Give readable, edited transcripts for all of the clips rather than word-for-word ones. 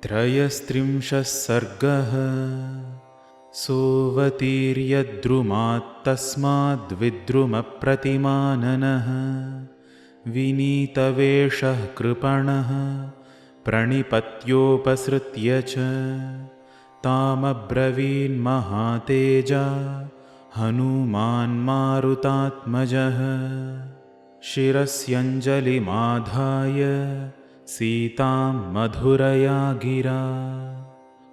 त्रयस्त्रिंशः सर्गः। सोऽवतीर्यद्रुमात्तस्माद्विद्रुमप्रतिमाननः विनीतवेषः कृपणः प्रणिपत्योपसृत्य च तामब्रवीन्महातेजा हनुमान्मारुतात्मजः। शिरस्यञ्जलिमाधाय सीतां मधुरया गिरा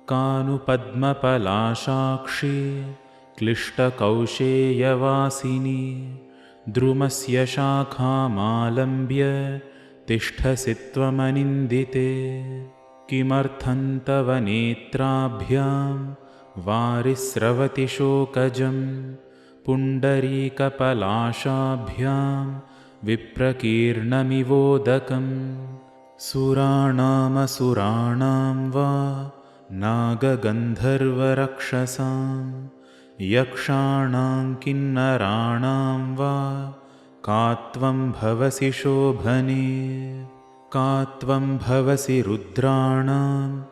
कानुपद्मपलाशाक्षी क्लिष्टकौशेयवासिनी द्रुमस्य शाखामालम्ब्य तिष्ठसि त्वमनिन्दिते। किमर्थं तव नेत्राभ्यां वारिस्रवति शोकजं पुण्डरीकपलाशाभ्यां विप्रकीर्णमिवोदकम्। सुराणामसुराणां वा नागगन्धर्वरक्षसां यक्षाणां किन्नराणां वा का त्वं भवसि शोभने। का त्वं भवसि रुद्राणां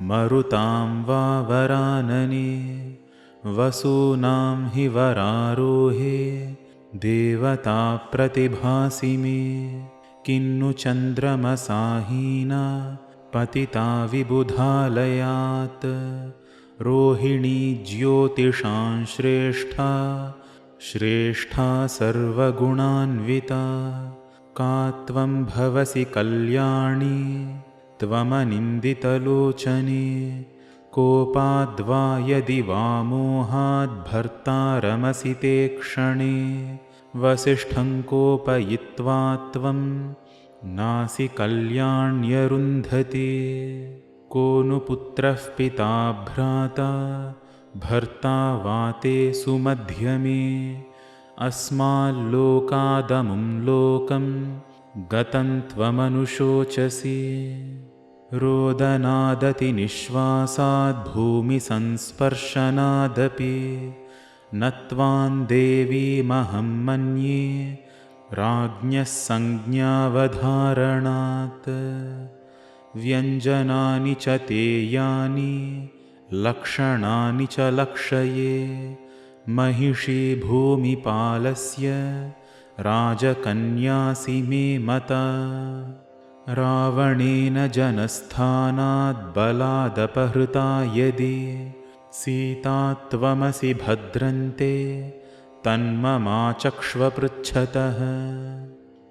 मरुतां वा वरानने। वसूनां हि वरारोहे देवता प्रतिभासि मे। किन्नु चन्द्रमसाहीना पतिता विबुधालयात् रोहिणी ज्योतिषां श्रेष्ठा श्रेष्ठा सर्वगुणान्विता। का त्वं भवसि कल्याणी त्वमनिन्दितलोचने। कोपाद्वा यदि वा मोहाद्भर्तारमसि ते क्षणे। वसिष्ठं कोपयित्वा त्वं नासि कल्याण्यरुन्धते। को नु पुत्रः पिता भ्राता भर्ता वा ते सुमध्यमे। अस्माल्लोकादमुं लोकं गतं त्वमनुशोचसि। रोदनादतिनिःश्वासाद्भूमिसंस्पर्शनादपि न त्वां देवीमहं मन्ये राज्ञः संज्ञावधारणात्। व्यञ्जनानि च ते यानि लक्षणानि च लक्षये। महिषी भूमिपालस्य राजकन्यासि मे मता। रावणेन जनस्थानाद् बलादपहृता यदि सीता त्वमसि भद्रन्ते तन्ममाचक्ष्वपृच्छतः।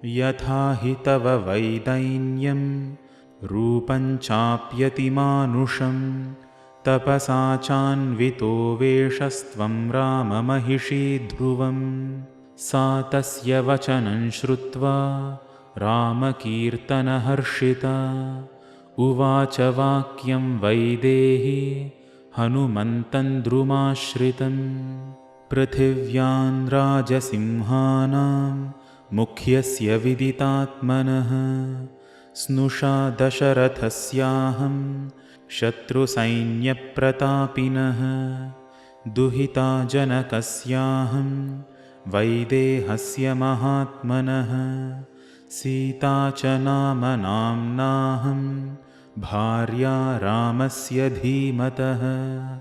यथा हि तव वैदैन्यं रूपं चाप्यतिमानुषं तपसा चान्वितो वेषस्त्वं राममहिषी ध्रुवम्। सा तस्य वचनं श्रुत्वा रामकीर्तनहर्षिता उवाच वाक्यं वैदेही हनुमन्तं द्रुमाश्रितम्। पृथिव्यां राजसिंहानां मुख्यस्य विदितात्मनः स्नुषा दशरथस्याहं शत्रुसैन्यप्रतापिनः। दुहिता जनकस्याहं वैदेहस्य महात्मनः। सीता च नाम्नाहं भार्या रामस्य धीमतः।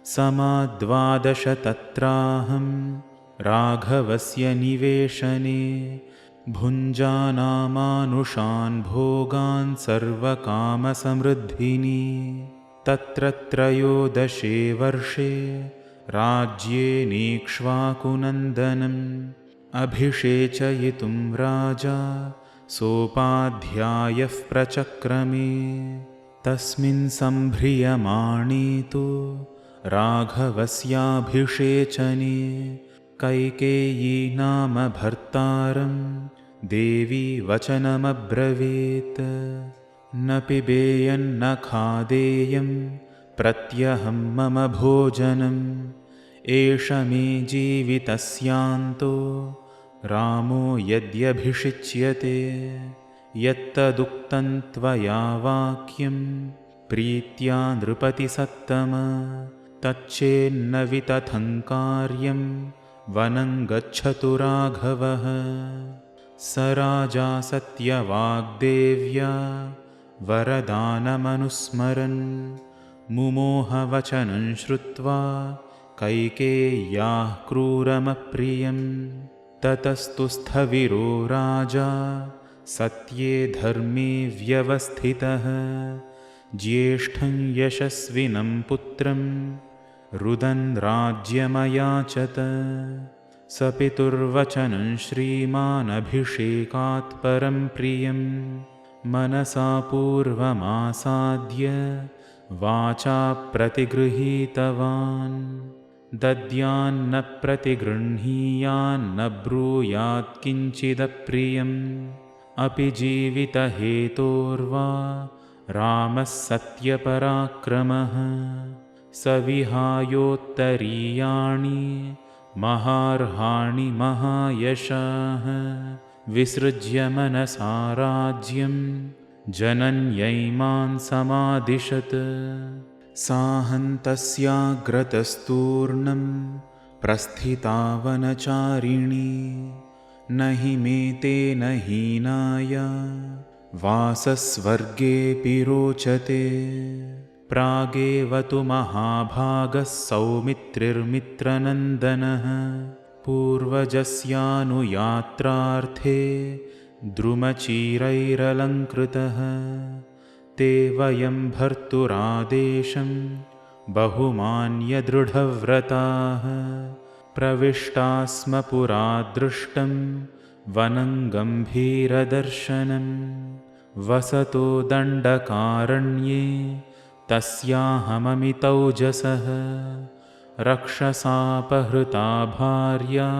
समाद्वादश तत्राहं राघवस्य निवेशने। भुञ्जानामानुषान् भोगान् सर्वकामसमृद्धिनी। तत्र त्रयोदशे वर्षे राज्येनेक्ष्वाकुनन्दनम् अभिषेचयितुं राजा सोपाध्यायः प्रचक्रमे। तस्मिन् सम्भ्रियमाणे तु राघवस्याभिषेचने कैकेयी नाम भर्तारं देवी वचनमब्रवीत्। न पिबेयन्न खादेयं प्रत्यहं मम भोजनम्। एष मे जीवितस्यान्तो रामो यद्यभिषिच्यते। यत्तदुक्तं त्वया वाक्यं प्रीत्या नृपतिसत्तम। तच्चेन्न वितथं कार्यं वनं गच्छतु राघवः। स राजा सत्यवाग्देव्या वरदानमनुस्मरन् मुमोहवचनं श्रुत्वा कैकेय्याः क्रूरमप्रियं। ततस्तु स्थविरो राजा सत्ये धर्मे व्यवस्थितः ज्येष्ठं यशस्विनं पुत्रं रुदन् राज्यमयाचत। स पितुर्वचनं श्रीमानभिषेकात् परं प्रियं मनसा पूर्वमासाद्य वाचा प्रतिगृहीतवान्। दद्यान्न प्रतिगृह्णीयान्न ब्रूयात् किञ्चिदप्रियम् अपि जीवितहेतोर्वा रामः सत्यपराक्रमः। स विहायोत्तरीयाणि महार्हाणि महायशाः विसृज्य मनसा राज्यं जनन्यैमान् समादिशत्। साहन्तस्याग्रतस्तूर्णं प्रस्थिता वनचारिणी न हि मेतेन हीनाय वासस्वर्गेऽपि रोचते। प्रागेव तु महाभागः सौमित्रिर्मित्रनन्दनः पूर्वजस्यानुयात्रार्थे द्रुमचीरैरलङ्कृतः। ते वयं भर्तुरादेशं बहुमान्यदृढव्रताः प्रविष्टा स्म पुरा दृष्टं वनं गम्भीरदर्शनम्। वसतो दण्डकारण्ये तस्याहममितौजसः रक्षसापहृता भार्या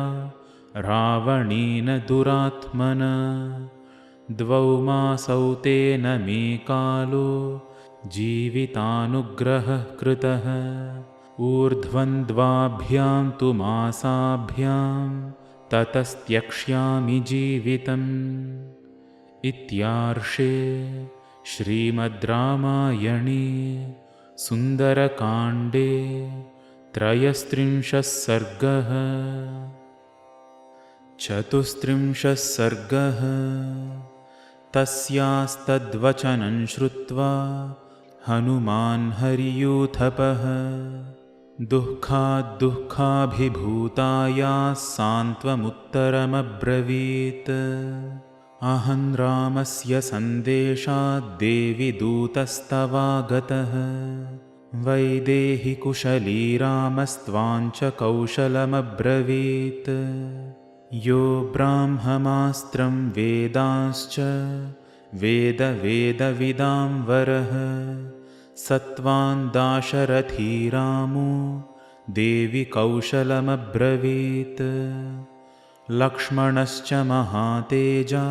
रावणेन दुरात्मना। द्वौ मासौ तेन मे कालो जीवितानुग्रहः कृतः ऊर्ध्वन्द्वाभ्यां तु मासाभ्यां ततस्त्यक्ष्यामि जीवितम्। इत्यार्षे श्रीमद् रामायणे सुन्दरकाण्डे 33 सर्गः। 34 सर्गः। तस्यास्तद्वचनं श्रुत्वा हनुमान् हरियूथपः दुःखाद्दुःखाभिभूतायाः सान्त्वमुत्तरमब्रवीत्। अहं रामस्य सन्देशाद्देवि दूतस्तवागतः वैदेहि कुशली रामस्त्वां च कौशलमब्रवीत्। यो ब्राह्ममास्त्रं वेदांश्च वेदविदां वरः सत्त्वां दाशरथी रामो देवि कौशलमब्रवीत्। लक्ष्मणश्च महातेजा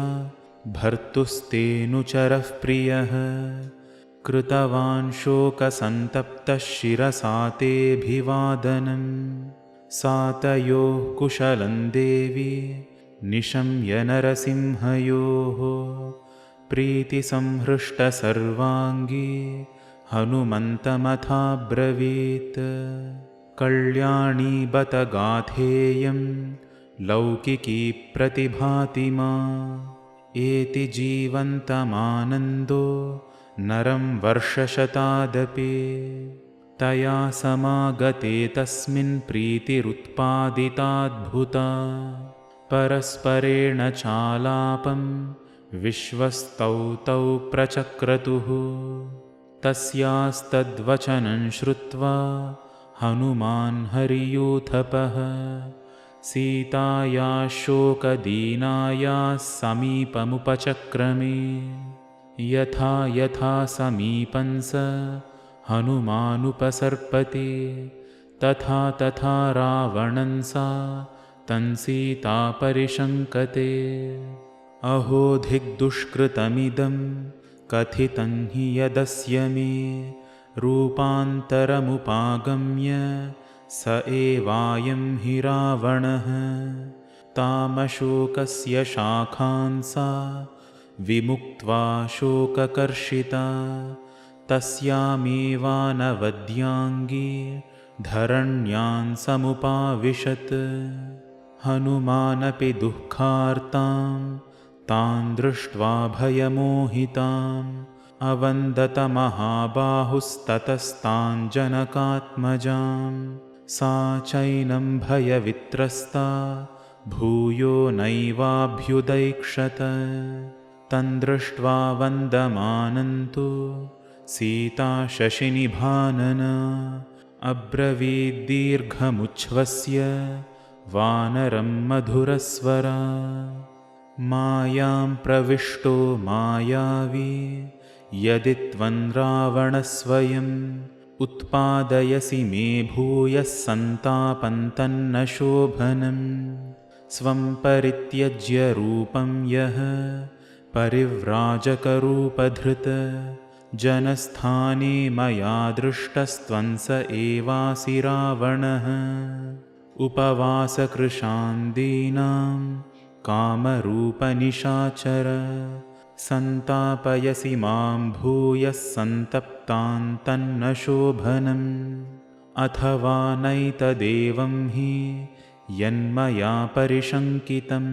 भर्तुस्तेऽनुचरः प्रियः कृतवान् शोकसन्तप्तः शिरसा तेऽभिवादनम्। सातयोः कुशलं देवी निशम्य नरसिंहयोः प्रीतिसंहृष्टसर्वाङ्गी हनुमन्तमथाब्रवीत्। कल्याणी बत गाथेयं लौकिकी प्रतिभाति मा एति जीवन्तमानन्दो नरं वर्षशतादपि। तया समागते तस्मिन् प्रीतिरुत्पादिताद्भुता परस्परेण चालापं विश्वस्तौ तौ प्रचक्रतुः। तस्यास्तद्वचनं श्रुत्वा हनुमान् हरियूथपः सीतायाः शोकदीनायाः समीपमुपचक्रमे। यथा यथा समीपं स हनुमानुपसर्पति तथा तथा रावणं सा तं सीता परिशङ्कते। अहो धिग्दुष्कृतमिदं कथितं हि यदस्य मे रूपान्तरमुपागम्य स एवायं हि रावणः। तामशोकस्य शाखान् सा विमुक्त्वा शोककर्षिता तस्यामेवानवद्याङ्गी धरण्यां समुपाविशत्। हनुमानपि दुःखार्तां तां दृष्ट्वा भयमोहितां अवन्दतमहाबाहुस्ततस्ताञ्जनकात्मजां सा चैनं भयवित्रस्ता भूयो नैवाभ्युदैक्षत तन्दृष्ट्वा वन्दमानन्तु सीता शशिनिभानना अब्रवीद्दीर्घमुच्छ्वस्य वानरं मधुरस्वरा मायां प्रविष्टो मायावी यदि त्वं रावणस्वयम् उत्पादयसि मे भूयः सन्तापं तन्न शोभनम् स्वं परित्यज्य रूपं यः परिव्राजकरूपधृत् जनस्थाने मया दृष्टस्त्वं स एवासि रावणः उपवासकृशान्दीनां कामरूपनिशाचर सन्तापयसि मां भूयः सन्तप्तां तन्न शोभनम् अथवा नैतदेवं हि यन्मया परिशङ्कितं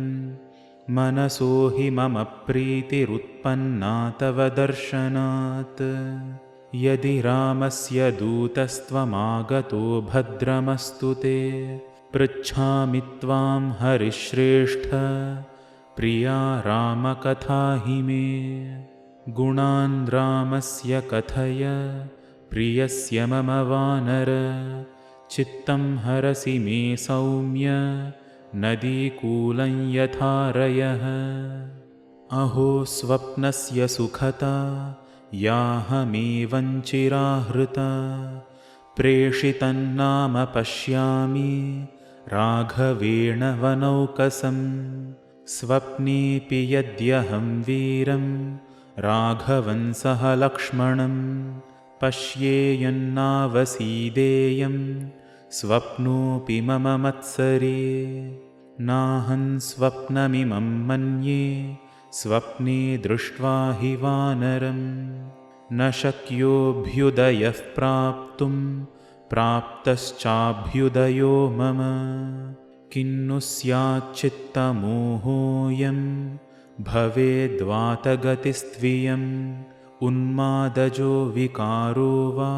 मनसो हि मम प्रीतिरुत्पन्ना तव दर्शनात् यदि रामस्य दूतस्त्वमागतो भद्रमस्तु ते पृच्छामि त्वां हरिश्रेष्ठ प्रिया रामकथा हि मे गुणान् रामस्य कथय प्रियस्य मम वानर चित्तं हरसि मे सौम्य नदीकूलं यथारयः अहो स्वप्नस्य सुखता याहमेवं चिराहृता प्रेषितं नाम पश्यामि राघवेण वनौकसं स्वप्नेऽपि यद्यहं वीरं राघवं सह लक्ष्मणं पश्येयन्नावसीदेयं स्वप्नोऽपि मम मत्सरे नाहं स्वप्नमिमं मन्ये स्वप्ने दृष्ट्वा हि वानरं न शक्योऽभ्युदयः प्राप्तुं प्राप्तश्चाभ्युदयो मम किन्नु स्याच्चित्तमोहोऽयं भवेद्वातगतिस्त्वियम् उन्मादजो विकारो वा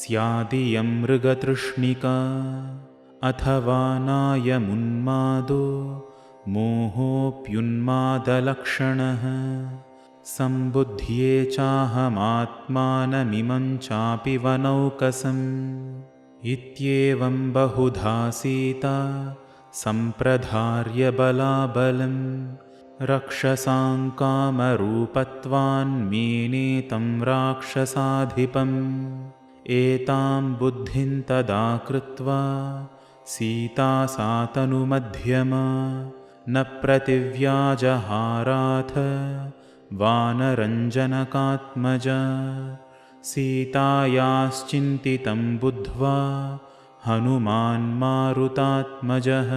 स्यादियं मृगतृष्णिका अथवा नायमुन्मादो मोहोऽप्युन्मादलक्षणः सम्बुध्ये चाहमात्मानमिमं चापि वनौकसम् इत्येवं बहुधा सीता सम्प्रधार्य बलाबलं रक्षसां कामरूपत्वान्मेने तं राक्षसाधिपम् एतां बुद्धिं तदा कृत्वा सीता सा तनुमध्यमा न प्रतिव्याजहाराथ वानरञ्जनकात्मजा सीतायाश्चिन्तितं बुद्ध्वा हनुमान् मारुतात्मजः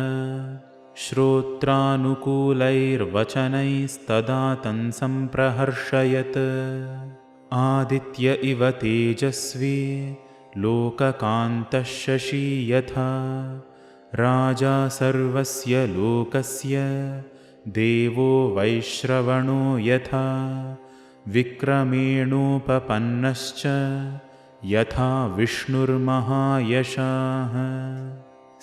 श्रोत्रानुकूलैर्वचनैस्तदा तं सम्प्रहर्षयत् आदित्य इव तेजस्वी लोककान्तः शशी यथा राजा सर्वस्य लोकस्य देवो वैश्रवणो यथा विक्रमेणोपपन्नश्च यथा विष्णुर्महायशाः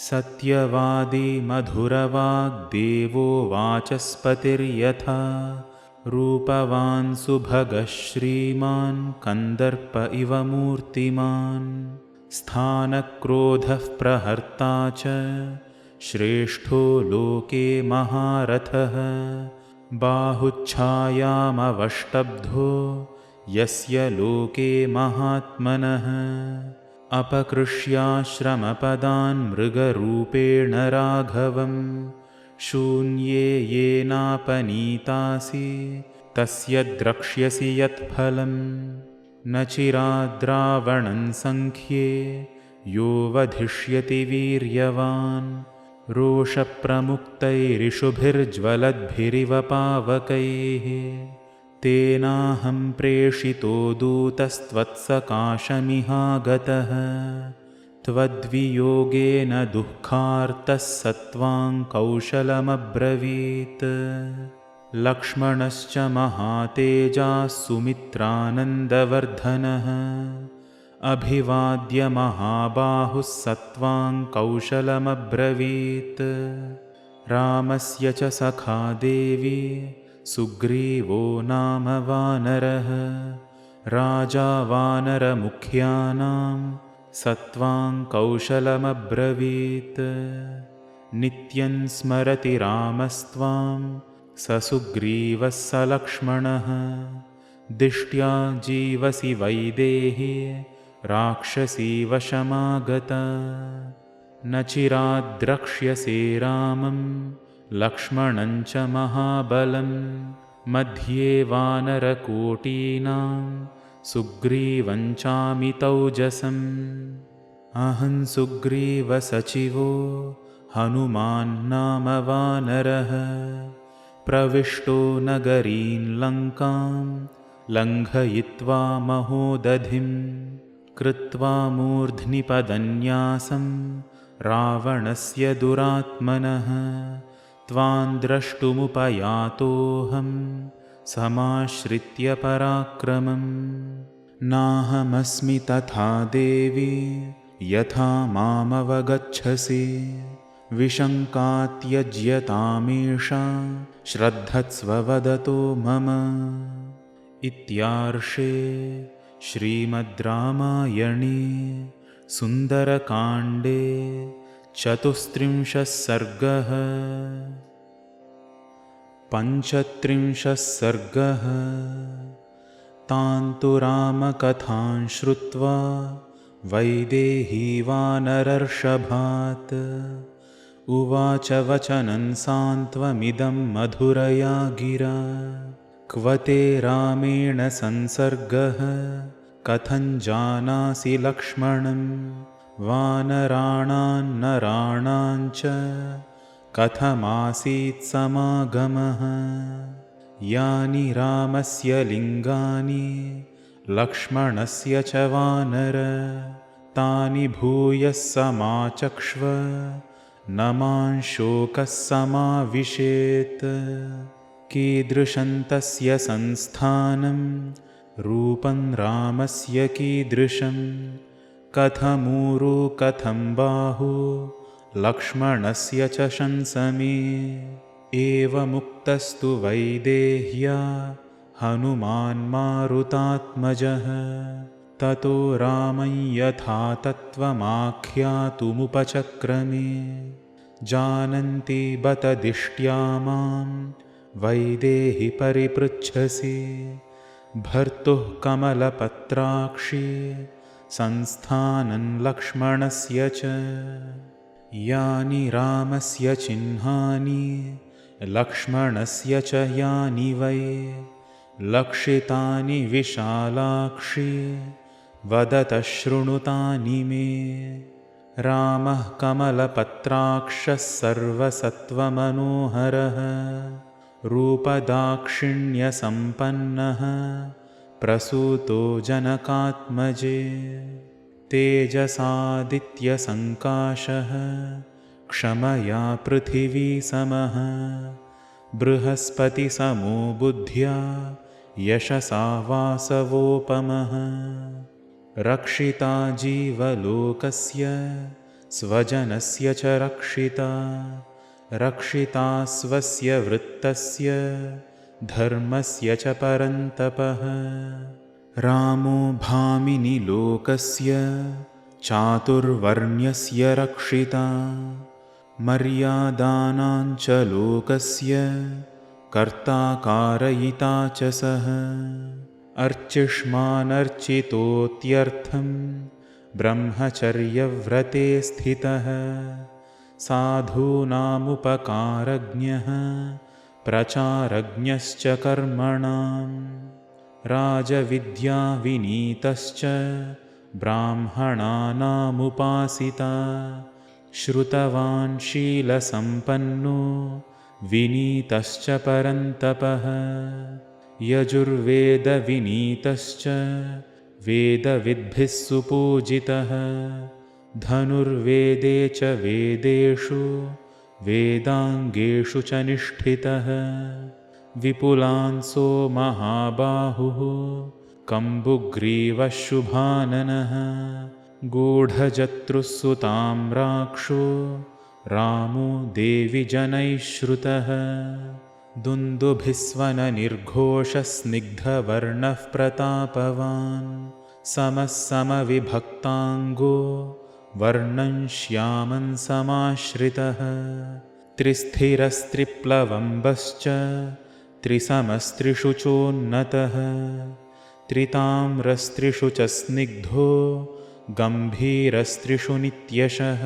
सत्यवादी मधुरवाग्देवो वाचस्पतिर्यथा रूपवान् सुभगः श्रीमान् कन्दर्प इव मूर्तिमान् स्थानक्रोधः प्रहर्ता च श्रेष्ठो लोके महारथः बाहुच्छायामवष्टब्धो यस्य लोके महात्मनः अपकृष्याश्रमपदान् मृगरूपेण राघवं शून्ये येनापनीतासि तस्य द्रक्ष्यसि यत्फलम् न चिराद्रावणं संख्ये यो वधिष्यति वीर्यवान् रोषप्रमुक्तैरिषुभिर्ज्वलद्भिरिव पावकैः तेनाहं प्रेषितो दूतस्त्वत्सकाशमिहागतः त्वद्वियोगेन दुःखार्तः स त्वां कौशलमब्रवीत् लक्ष्मणश्च महातेजाः सुमित्रानन्दवर्धनः अभिवाद्य महाबाहुः सत्त्वां कौशलमब्रवीत्। रामस्य च सखा देवी सुग्रीवो नाम वानरः राजा वानरमुख्यानां सत्त्वां कौशलमब्रवीत्। नित्यं स्मरति रामस्त्वां स सुग्रीवः स लक्ष्मणः दिष्ट्या जीवसि वैदेही राक्षसी वशमागता। न चिराद्द्रक्ष्यसे रामं लक्ष्मणं च महाबलं मध्ये वानरकोटीनां सुग्रीवं चामितौजसम्। अहं सुग्रीवसचिवो हनुमान् नाम वानरः प्रविष्टो नगरीं लङ्कां लङ्घयित्वा महोदधिं कृत्वा मूर्ध्निपदन्यासं रावणस्य दुरात्मनः। त्वां द्रष्टुमुपयातोऽहं समाश्रित्य पराक्रमम्। नाहमस्मि तथा देवी यथा मामवगच्छसि विशङ्कात्यज्यतामीशा श्रद्धत्स्व वदतो मम। इत्यार्षे श्रीमद् रामायणे सुन्दरकाण्डे 34 सर्गः। 35 सर्गः। तां तु रामकथां श्रुत्वा वैदेही वानरर्षभात् उवाच वचनं सान्त्वमिदं मधुरया गिरा। क्व ते रामेण संसर्गः कथं जानासि लक्ष्मणं वानराणां नराणां च कथमासीत् समागमः। यानि रामस्य लिङ्गानि लक्ष्मणस्य च वानर तानि भूयः समाचक्ष्व न मां शोकः समाविशेत्। कीदृशं तस्य संस्थानं रूपं रामस्य कीदृशं कथमूरु कथं बाहु लक्ष्मणस्य च शंसमे। एवमुक्तस्तु वैदेह्या हनुमान् मारुतात्मजः ततो रामं यथा तत्त्वमाख्यातुमुपचक्रमे। जानन्ति बत दिष्ट्या मां वैदेहि परिपृच्छसि भर्तुः कमलपत्राक्षी संस्थानं लक्ष्मणस्य च। यानि रामस्य चिह्नानि लक्ष्मणस्य च यानि वै लक्षितानि विशालाक्षी वदतः शृणुतानि मे। रामः कमलपत्राक्षः सर्वसत्त्वमनोहरः रूपदाक्षिण्यसम्पन्नः प्रसूतो जनकात्मजे। तेजसादित्यसङ्काशः क्षमया पृथिवी समः बृहस्पतिसमो बुद्ध्या यशसा वासवोपमः। रक्षिता जीवलोकस्य स्वजनस्य च रक्षिता रक्षिता स्वस्य वृत्तस्य धर्मस्य च परन्तपः। रामो भामिनि लोकस्य चातुर्वर्ण्यस्य रक्षिता मर्यादानां च लोकस्य कर्ता कारयिता च सः। अर्चिष्मानर्चितोत्यर्थं ब्रह्मचर्यव्रते स्थितः साधूनामुपकारज्ञः प्रचारज्ञश्च कर्मणां। राजविद्याविनीतश्च ब्राह्मणानामुपासिता श्रुतवान् शीलसम्पन्नो विनीतश्च परन्तपः। यजुर्वेदविनीतश्च वेदविद्भिः सुपूजितः धनुर्वेदे च वेदेषु वेदाङ्गेषु च निष्ठितः। विपुलांसो महाबाहुः कम्बुग्रीवः शुभाननः गूढजत्रुः सुताम्राक्षो रामो देवि जनैः श्रुतः दुन्दुभिस्वननिर्घोषस्निग्धवर्णः प्रतापवान् समः समविभक्ताङ्गो वर्णं श्यामं समाश्रितः त्रिस्थिरस्त्रिप्लवम्बश्च त्रिसमस्त्रिषु चोन्नतः त्रिताम्रस्त्रिषु च स्निग्धो गम्भीरस्त्रिषु नित्यशः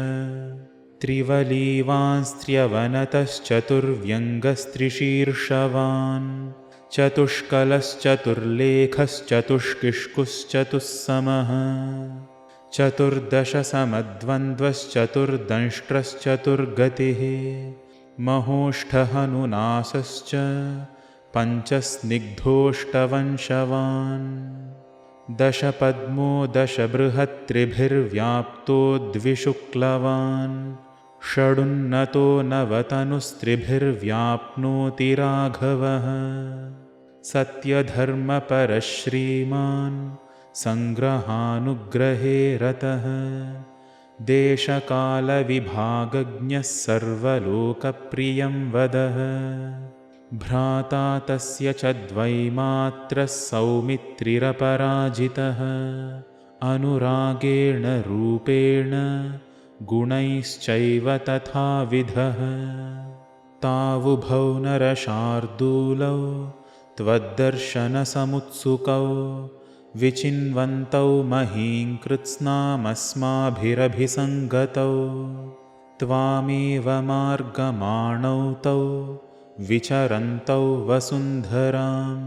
त्रिवलीवांस्त्र्यवनतश्चतुर्व्यङ्गस्त्रिशीर्षवान् चतुष्कलश्चतुर्लेखश्चतुष्किष्कुश्चतुस्समः चतुर्दशसमद्वन्द्वश्चतुर्दंष्ट्रश्चतुर्गतिः महोष्ठहनुनासश्च पञ्चस्निग्धोष्टवंशवान् दशपद्मो दशबृहत्त्रिभिर्व्याप्तो द्विशुक्लवान् षडुन्नतो नवतनुस्त्रिभिर्व्याप्नोति राघवः सत्यधर्मपरः श्रीमान् सङ्ग्रहानुग्रहे रतः देशकालविभागज्ञः सर्वलोकप्रियं वदः भ्राता तस्य च द्वैमात्रः सौमित्रिरपराजितः अनुरागेण रूपेण गुणैश्चैव तथाविधः तावुभौ नरशार्दूलौ त्वद्दर्शनसमुत्सुकौ विचिन्वन्तौ महीं कृत्स्नामस्माभिरभिसङ्गतौ त्वामेव मार्गमाणौ तौ विचरन्तौ वसुन्धरां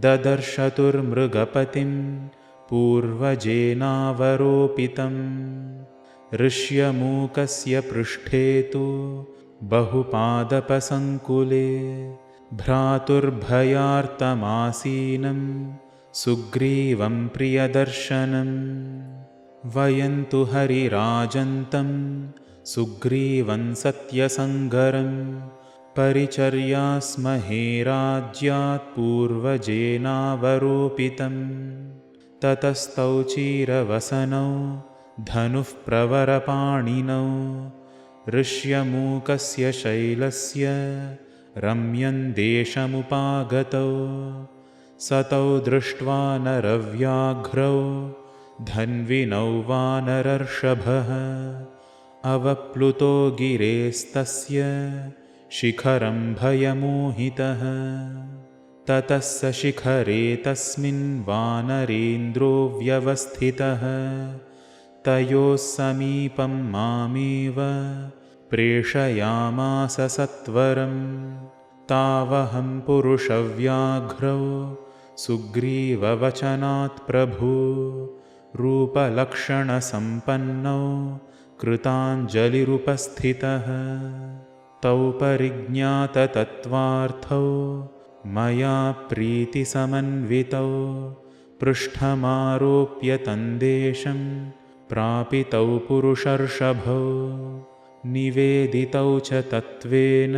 ददर्शतुर्मृगपतिं पूर्वजेनावरोपितं ऋष्यमूकस्य पृष्ठे तु बहुपादपसङ्कुले भ्रातुर्भयार्तमासीनं सुग्रीवं प्रियदर्शनं वयं तु हरिराजन्तं सुग्रीवं सत्यसङ्गरं परिचर्यास्महे राज्यात् पूर्वजेनावरोपितं ततस्तौ चिरवसनौ धनुः प्रवरपाणिनौ ऋष्यमूकस्य शैलस्य रम्यं देशमुपागतौ सतौ दृष्ट्वा नरव्याघ्रौ धन्विनौ वानरर्षभः अवप्लुतो गिरेस्तस्य शिखरं भयमोहितः ततः स शिखरे तस्मिन् वानरेन्द्रो व्यवस्थितः तयोः समीपं मामेव प्रेषयामास सत्वरं तावहं पुरुषव्याघ्रौ सुग्रीववचनात् प्रभु रूपलक्षणसम्पन्नौ कृताञ्जलिरुपस्थितः तौ परिज्ञाततत्त्वार्थौ मया प्रीतिसमन्वितौ पृष्ठमारोप्य तन्देशं प्रापितौ पुरुषर्षभौ निवेदितौ च तत्त्वेन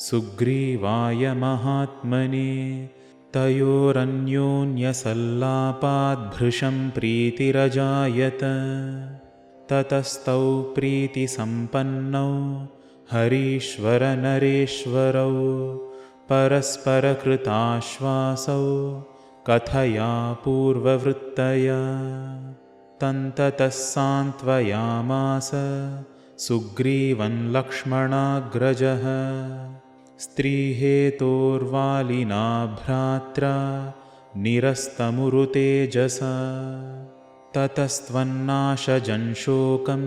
सुग्रीवाय महात्मने तयोरन्योन्यसल्लापाद्भृशं प्रीतिरजायत ततस्तौ प्रीतिसम्पन्नौ हरीश्वरनरेश्वरौ परस्परकृताश्वासौ कथया पूर्ववृत्तया तन्ततः सान्त्वयामास सुग्रीवं लक्ष्मणाग्रजः स्त्रीहेतोर्वालिना भ्रात्रा निरस्तमुरुतेजसा ततस्त्वन्नाशजं शोकं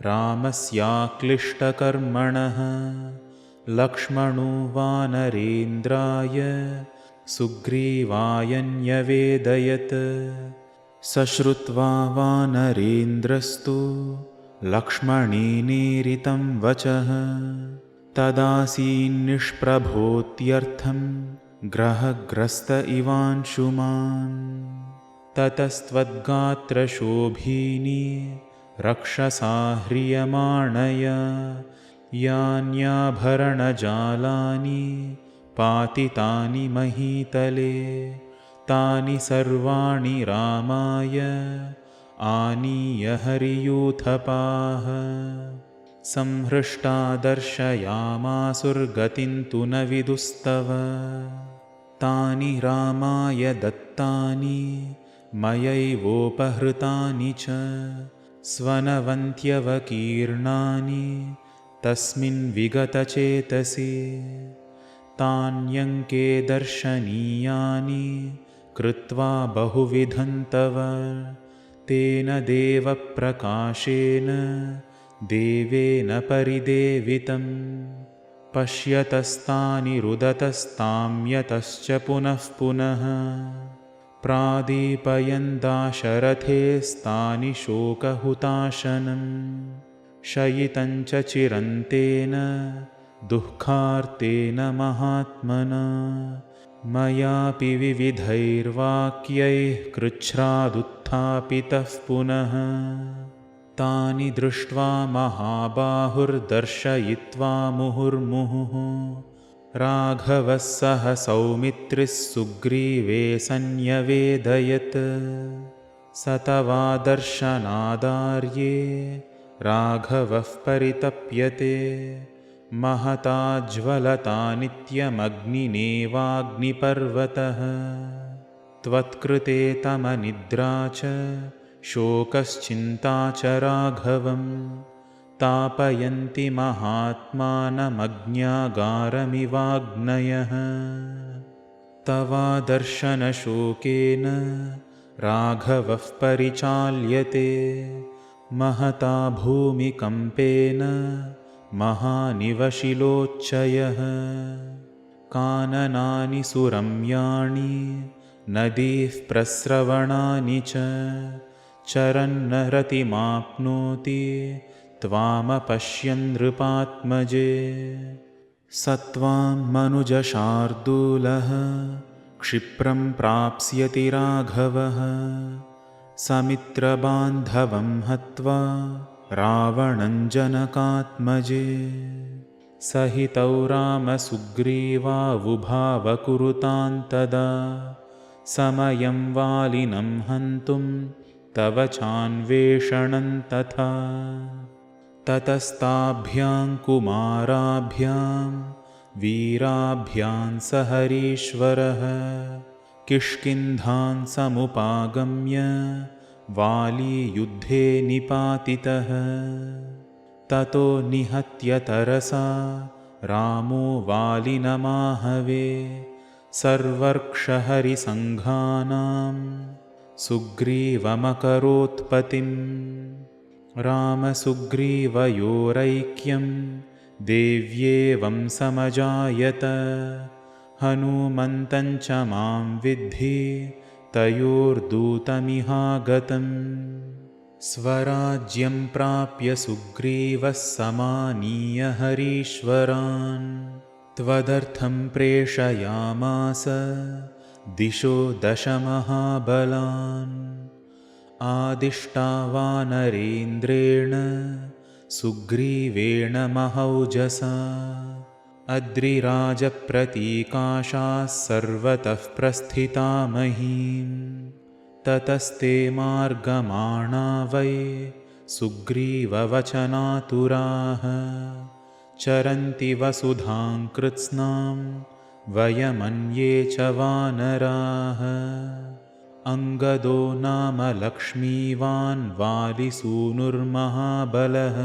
रामस्याक्लिष्टकर्मणः लक्ष्मणो वानरेन्द्राय सुग्रीवाय न्यवेदयत् सश्रुत्वा वानरेन्द्रस्तु लक्ष्मणेनेरितं वचः तदासीन्निष्प्रभोत्यर्थं ग्रहग्रस्त इवांशुमान् ततस्त्वद्गात्रशोभीनि रक्षसा ह्रियमाणया यान्याभरणजालानि पातितानि महीतले तानि सर्वाणि रामाय आनीय हरियूथपाः संहृष्टा दर्शयामासुर्गतिं तु न विदुस्तव तानि रामाय दत्तानि मयैवोपहृतानि च स्वनवन्त्यवकीर्णानि तस्मिन् विगतचेतसि तान्यङ्के दर्शनीयानि कृत्वा बहुविधं तव तेन देवप्रकाशेन देवेन परिदेवितं पश्यतस्तानि रुदतस्ताम्यतश्च पुनः पुनः प्रादीपयन्दाशरथेस्तानि शोकहुताशनं शयितं च चिरन्तेन दुःखार्तेन महात्मना मयापि विविधैर्वाक्यैः कृच्छ्रादुत्थापितः पुनः तानि दृष्ट्वा महाबाहुर्दर्शयित्वा मुहुर्मुहुः राघवः सह सौमित्रिः सुग्रीवे संन्यवेदयत् स तवादर्शनादार्ये राघवः परितप्यते महता ज्वलता नित्यमग्निनेवाग्निपर्वतः त्वत्कृते तमनिद्रा च शोकश्चिन्ता च राघवं तापयन्ति महात्मानमज्ञागारमिवाग्नयः तवादर्शनशोकेन राघवः परिचाल्यते महता भूमिकम्पेन महानिवशिलोच्चयः काननानि सुरम्याणि नदीः प्रस्रवणानि च चरन्न रतिमाप्नोति त्वामपश्यन् नृपात्मजे स त्वां मनुजशार्दूलः क्षिप्रं प्राप्स्यति राघवः समित्रबान्धवं हत्वा रावणं जनकात्मजे सहितौ रामसुग्रीवावुभावकुरुतां तदा समयं वालिनं हन्तुं तव चान्वेषणं तथा ततस्ताभ्यां कुमाराभ्यां वीराभ्यां स हरीश्वरः किष्किन्धां समुपागम्य वाली युद्धे निपातितः ततो निहत्य तरसा रामो वालिनमाहवे सर्वर्क्षहरिसङ्घानां सुग्रीवमकरोत्पतिम् रामसुग्रीवयोरैक्यं देव्येवं समजायत हनूमन्तं च मां विद्धि तयोर्दूतमिहागतम् स्वराज्यं प्राप्य सुग्रीवः समानीय हरीश्वरान् त्वदर्थं प्रेषयामास दिशो दशमहाबलान् आदिष्टावानरेन्द्रेण सुग्रीवेण महौजसा अद्रिराजप्रतीकाशाः सर्वतः प्रस्थिता महीं ततस्ते मार्गमाणा वै सुग्रीववचनातुराः चरन्ति वसुधां कृत्स्नां वयमन्ये च वानराः अङ्गदो नाम लक्ष्मीवान् वालिसूनुर्महाबलः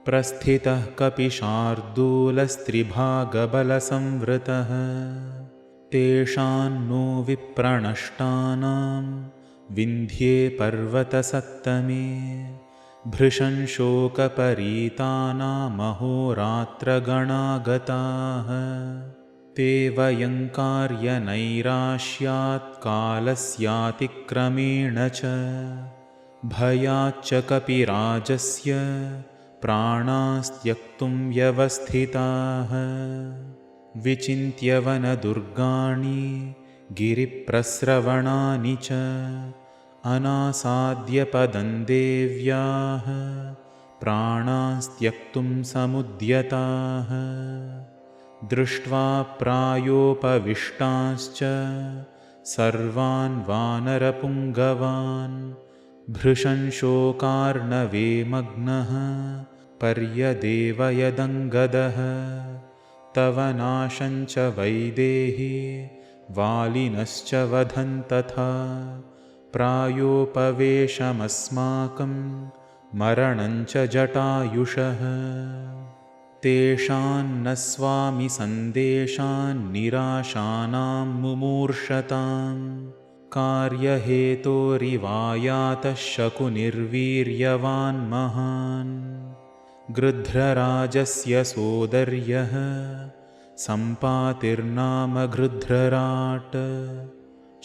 प्रस्थितः कपिशार्दूलस्त्रिभागबलसंवृतः तेषान्नो विप्रणष्टानां विन्ध्ये पर्वतसत्तमे भृशं शोकपरीतानामहोरात्रगणागताः ते वयं कार्यनैराश्यात् कालस्यातिक्रमेण च भयाच्च कपिराजस्य प्राणास्त्यक्तुं व्यवस्थिताः विचिन्त्य वनदुर्गाणि गिरिप्रस्रवणानि च अनासाद्य पदं देव्याः प्राणास्त्यक्तुं समुद्यताः दृष्ट्वा प्रायोपविष्टांश्च सर्वान् वानरपुङ्गवान् भृशं शोकार्णवे मग्नः पर्यदेवयदङ्गदः तव नाशं च वैदेही वालिनश्च वधं तथा प्रायोपवेशमस्माकं मरणं च जटायुषः तेषान्न स्वामि सन्देशान् निराशानां मुमूर्षतां कार्यहेतोरिवायातः शकुनिर्वीर्यवान् महान् गृध्रराजस्य सोदर्यः सम्पातिर्नाम गृध्रराट्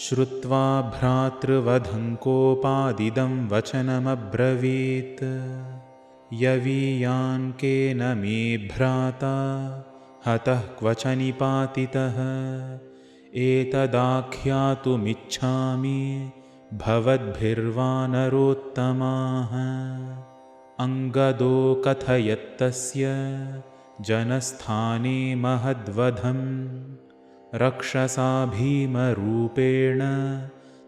श्रुत्वा भ्रातृवधं कोपादिदं वचनमब्रवीत् यवीयान् केन मे भ्राता हतः क्वच निपातितः एतदाख्यातुमिच्छामि भवद्भिर्वानरोत्तमाः अङ्गदो कथयत्तस्य जनस्थाने महद्वधं रक्षसा भीमरूपेण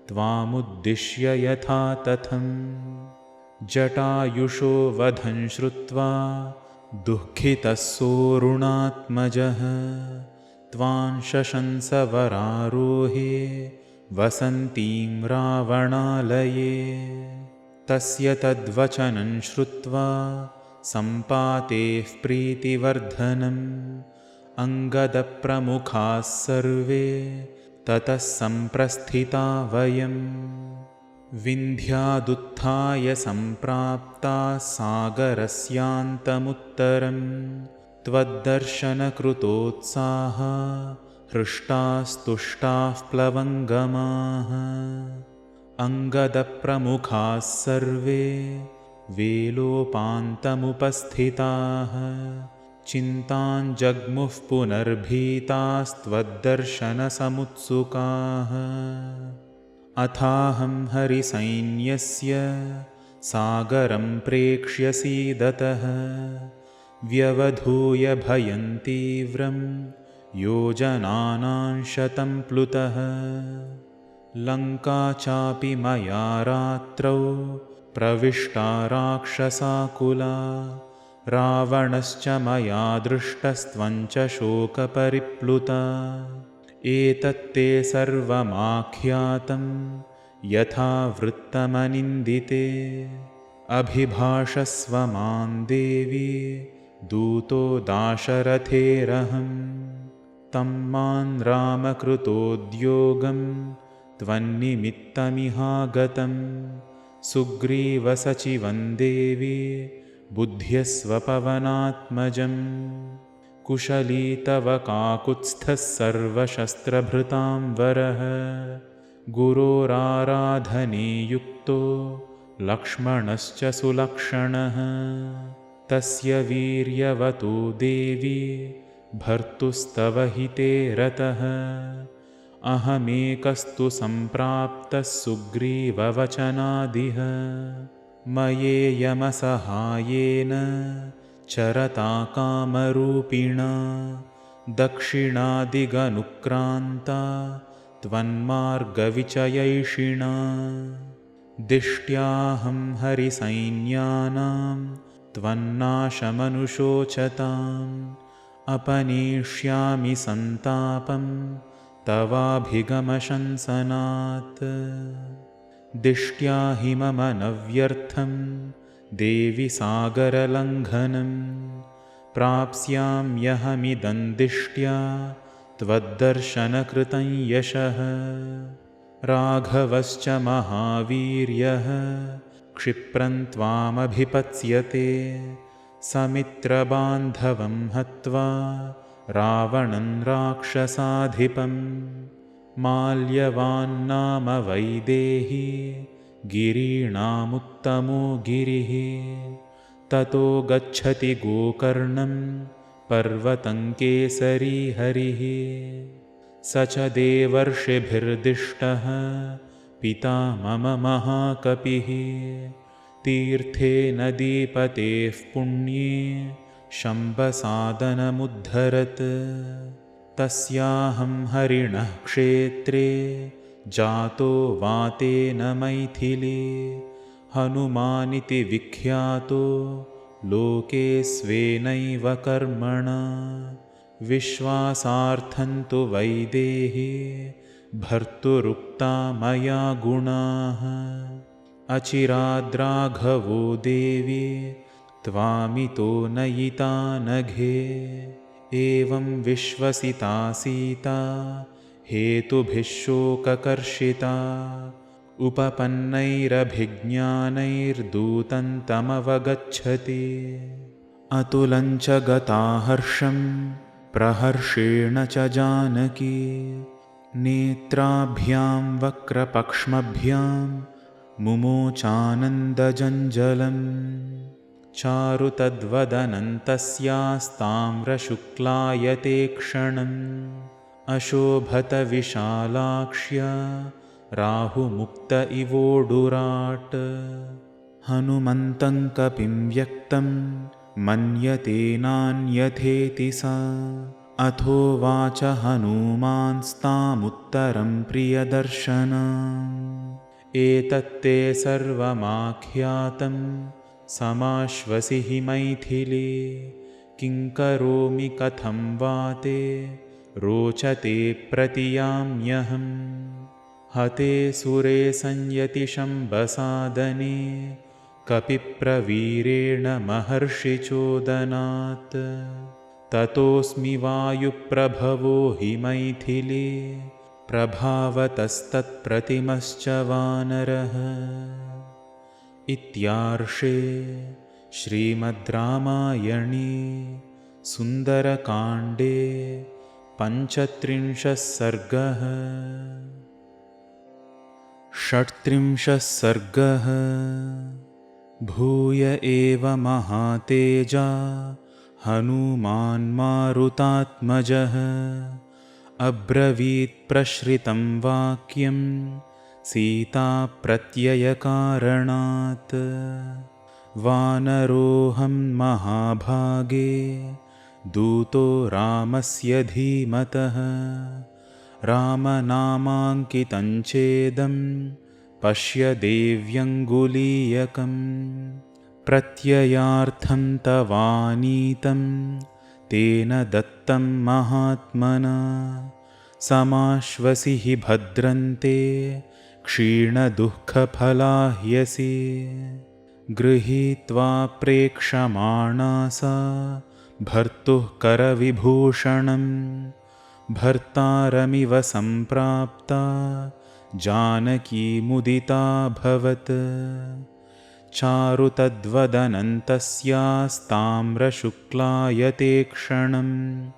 त्वामुद्दिश्य यथा तथं जटायुषो वधं श्रुत्वा दुःखितः सोऽरुणात्मजः त्वां शशंस वरारोहे वसन्तीं रावणालये तस्य तद्वचनं श्रुत्वा सम्पातेः प्रीतिवर्धनम् अङ्गदप्रमुखाः सर्वे ततः सम्प्रस्थिता वयम् विन्ध्यादुत्थाय सम्प्राप्ताः सागरस्यान्तमुत्तरं त्वद्दर्शनकृतोत्साहा हृष्टास्तुष्टाः प्लवङ्गमाः अङ्गदप्रमुखाः सर्वे वेलोपान्तमुपस्थिताः चिन्तां जग्मुः पुनर्भीतास्त्वद्दर्शनसमुत्सुकाः अथाहं हरिसैन्यस्य सागरं प्रेक्ष्य सीदतः व्यवधूय भयं तीव्रं योजनानां शतं प्लुतः लङ्का चापि मया रात्रौ प्रविष्टा राक्षसाकुला रावणश्च मया दृष्टस्त्वं च शोकपरिप्लुता एतत्ते सर्वमाख्यातं यथा वृत्तमनिन्दिते अभिभाषस्व मां देवी दूतो दाशरथेरहं तं मां रामकृतोद्योगं त्वन्निमित्तमिहागतं सुग्रीवसचिवं देवी बुद्ध्यस्वपवनात्मजम् कुशली तव काकुत्स्थः सर्वशस्त्रभृतां वरः गुरोराराधने युक्तो लक्ष्मणश्च सुलक्षणः तस्य वीर्यवतो देवी भर्तुस्तव हिते रतः अहमेकस्तु सम्प्राप्तः सुग्रीववचनादिह मयेयमसहायेन चरता कामरूपिणा दक्षिणादिगनुक्रान्ता त्वन्मार्गविचयैषिणा दिष्ट्याहं हरिसैन्यानां त्वन्नाशमनुशोचताम् अपनेष्यामि सन्तापं तवाभिगमशंसनात् दिष्ट्या हि मम न व्यर्थं देवि सागरलङ्घनं प्राप्स्याम्यहमिदं दिष्ट्या त्वद्दर्शनकृतं यशः राघवश्च महावीर्यः क्षिप्रं त्वामभिपत्स्यते समित्रबान्धवं हत्वा रावणं राक्षसाधिपम् माल्यवान्नाम वैदेही गिरीणामुत्तमो गिरिः ततो गच्छति गोकर्णं पर्वतं केसरी हरिः स च देवर्षिभिर्दिष्टः पिता मम महाकपिः तीर्थे नदीपतेः पुण्ये शम्बसादनमुद्धरत्। तस्याहं हरिणः क्षेत्रे जातो वातेन मैथिली। हनुमानिति विख्यातो लोके स्वेनैव कर्मणा। विश्वासार्थं तु वैदेही भर्तुरुक्ता मया गुणाः। अचिराद्राघवो देवी त्वामितो नयिता नघे। एवं विश्वसिता सीता हेतुभिः शोककर्षिता। उपपन्नैरभिज्ञानैर्दूतं तमवगच्छति। अतुलं च गता हर्षं प्रहर्षेण च जानकी। नेत्राभ्यां वक्रपक्ष्मभ्यां मुमोचानन्दजञ्जलम्। चारु तद्वदनं तस्यास्ताम्रशुक्लायते क्षणम्। अशोभत विशालाक्ष्या राहुमुक्त इवोडुराट्। हनुमन्तं कपिं व्यक्तं मन्यते नान्यथेति सा। अथोवाच हनूमांस्तामुत्तरं प्रियदर्शना। एतत्ते सर्वमाख्यातं समाश्वसि हि मैथिली। किं करोमि कथं वा ते रोचते प्रतियाम्यहम्। हते सुरे संयतिशम्बसादने कपिप्रवीरेण महर्षिचोदनात्। ततोऽस्मि वायुप्रभवो हि मैथिली प्रभावतस्तत्प्रतिमश्च वानरः। इत्यार्षे श्रीमद् रामायणे सुन्दरकाण्डे 35 सर्गः। 36 सर्गः। भूय एव महातेजा हनुमान् मारुतात्मजः। अब्रवीत् प्रश्रितं वाक्यं सीताप्रत्ययकारणात्। वानरोऽहं महाभागे दूतो रामस्य धीमतः। रामनामाङ्कितं चेदं पश्य देव्यङ्गुलीयकम्। प्रत्ययार्थं तवानीतं तेन दत्तं महात्मना। समाश्वसि हि भद्रन्ते क्षीणदुःखफलाह्यसि। गृहीत्वा प्रेक्षमाणा सा भर्तुः करविभूषणम्। भर्तारमिव सम्प्राप्ता जानकी मुदिताभवत्। चारु तद्वदनं तस्यास्ताम्रशुक्लायते क्षणम्।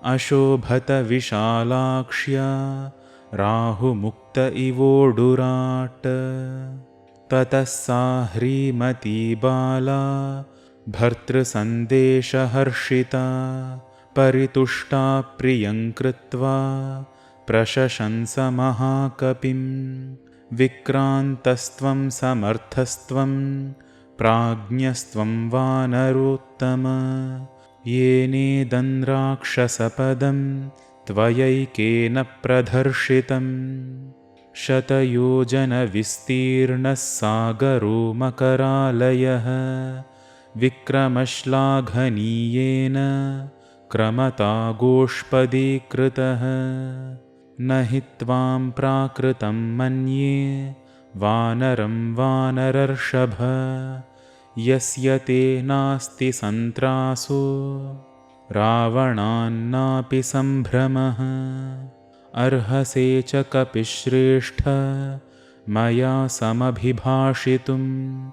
अशोभत विशालाक्ष्या राहुमुक्त इवोडुराट्। ततः सा ह्रीमती बाला भर्तृसन्देशहर्षिता। परितुष्टा प्रियं कृत्वा प्रशशंस महाकपिम्। विक्रान्तस्त्वं समर्थस्त्वं प्राज्ञस्त्वं वानरोत्तम। येनेदं राक्षसपदं त्वयैकेन प्रदर्शितम्। शतयोजनविस्तीर्णः सागरो मकरालयः। विक्रमश्लाघनीयेन क्रमता गोष्पदीकृतः। न हि त्वां प्राकृतं मन्ये वानरं वानरर्षभ। यस्य ते नास्ति सन्त्रासो रावणान्नापि सम्भ्रमः। अर्हसे च कपिश्रेष्ठ मया समभिभाषितुं।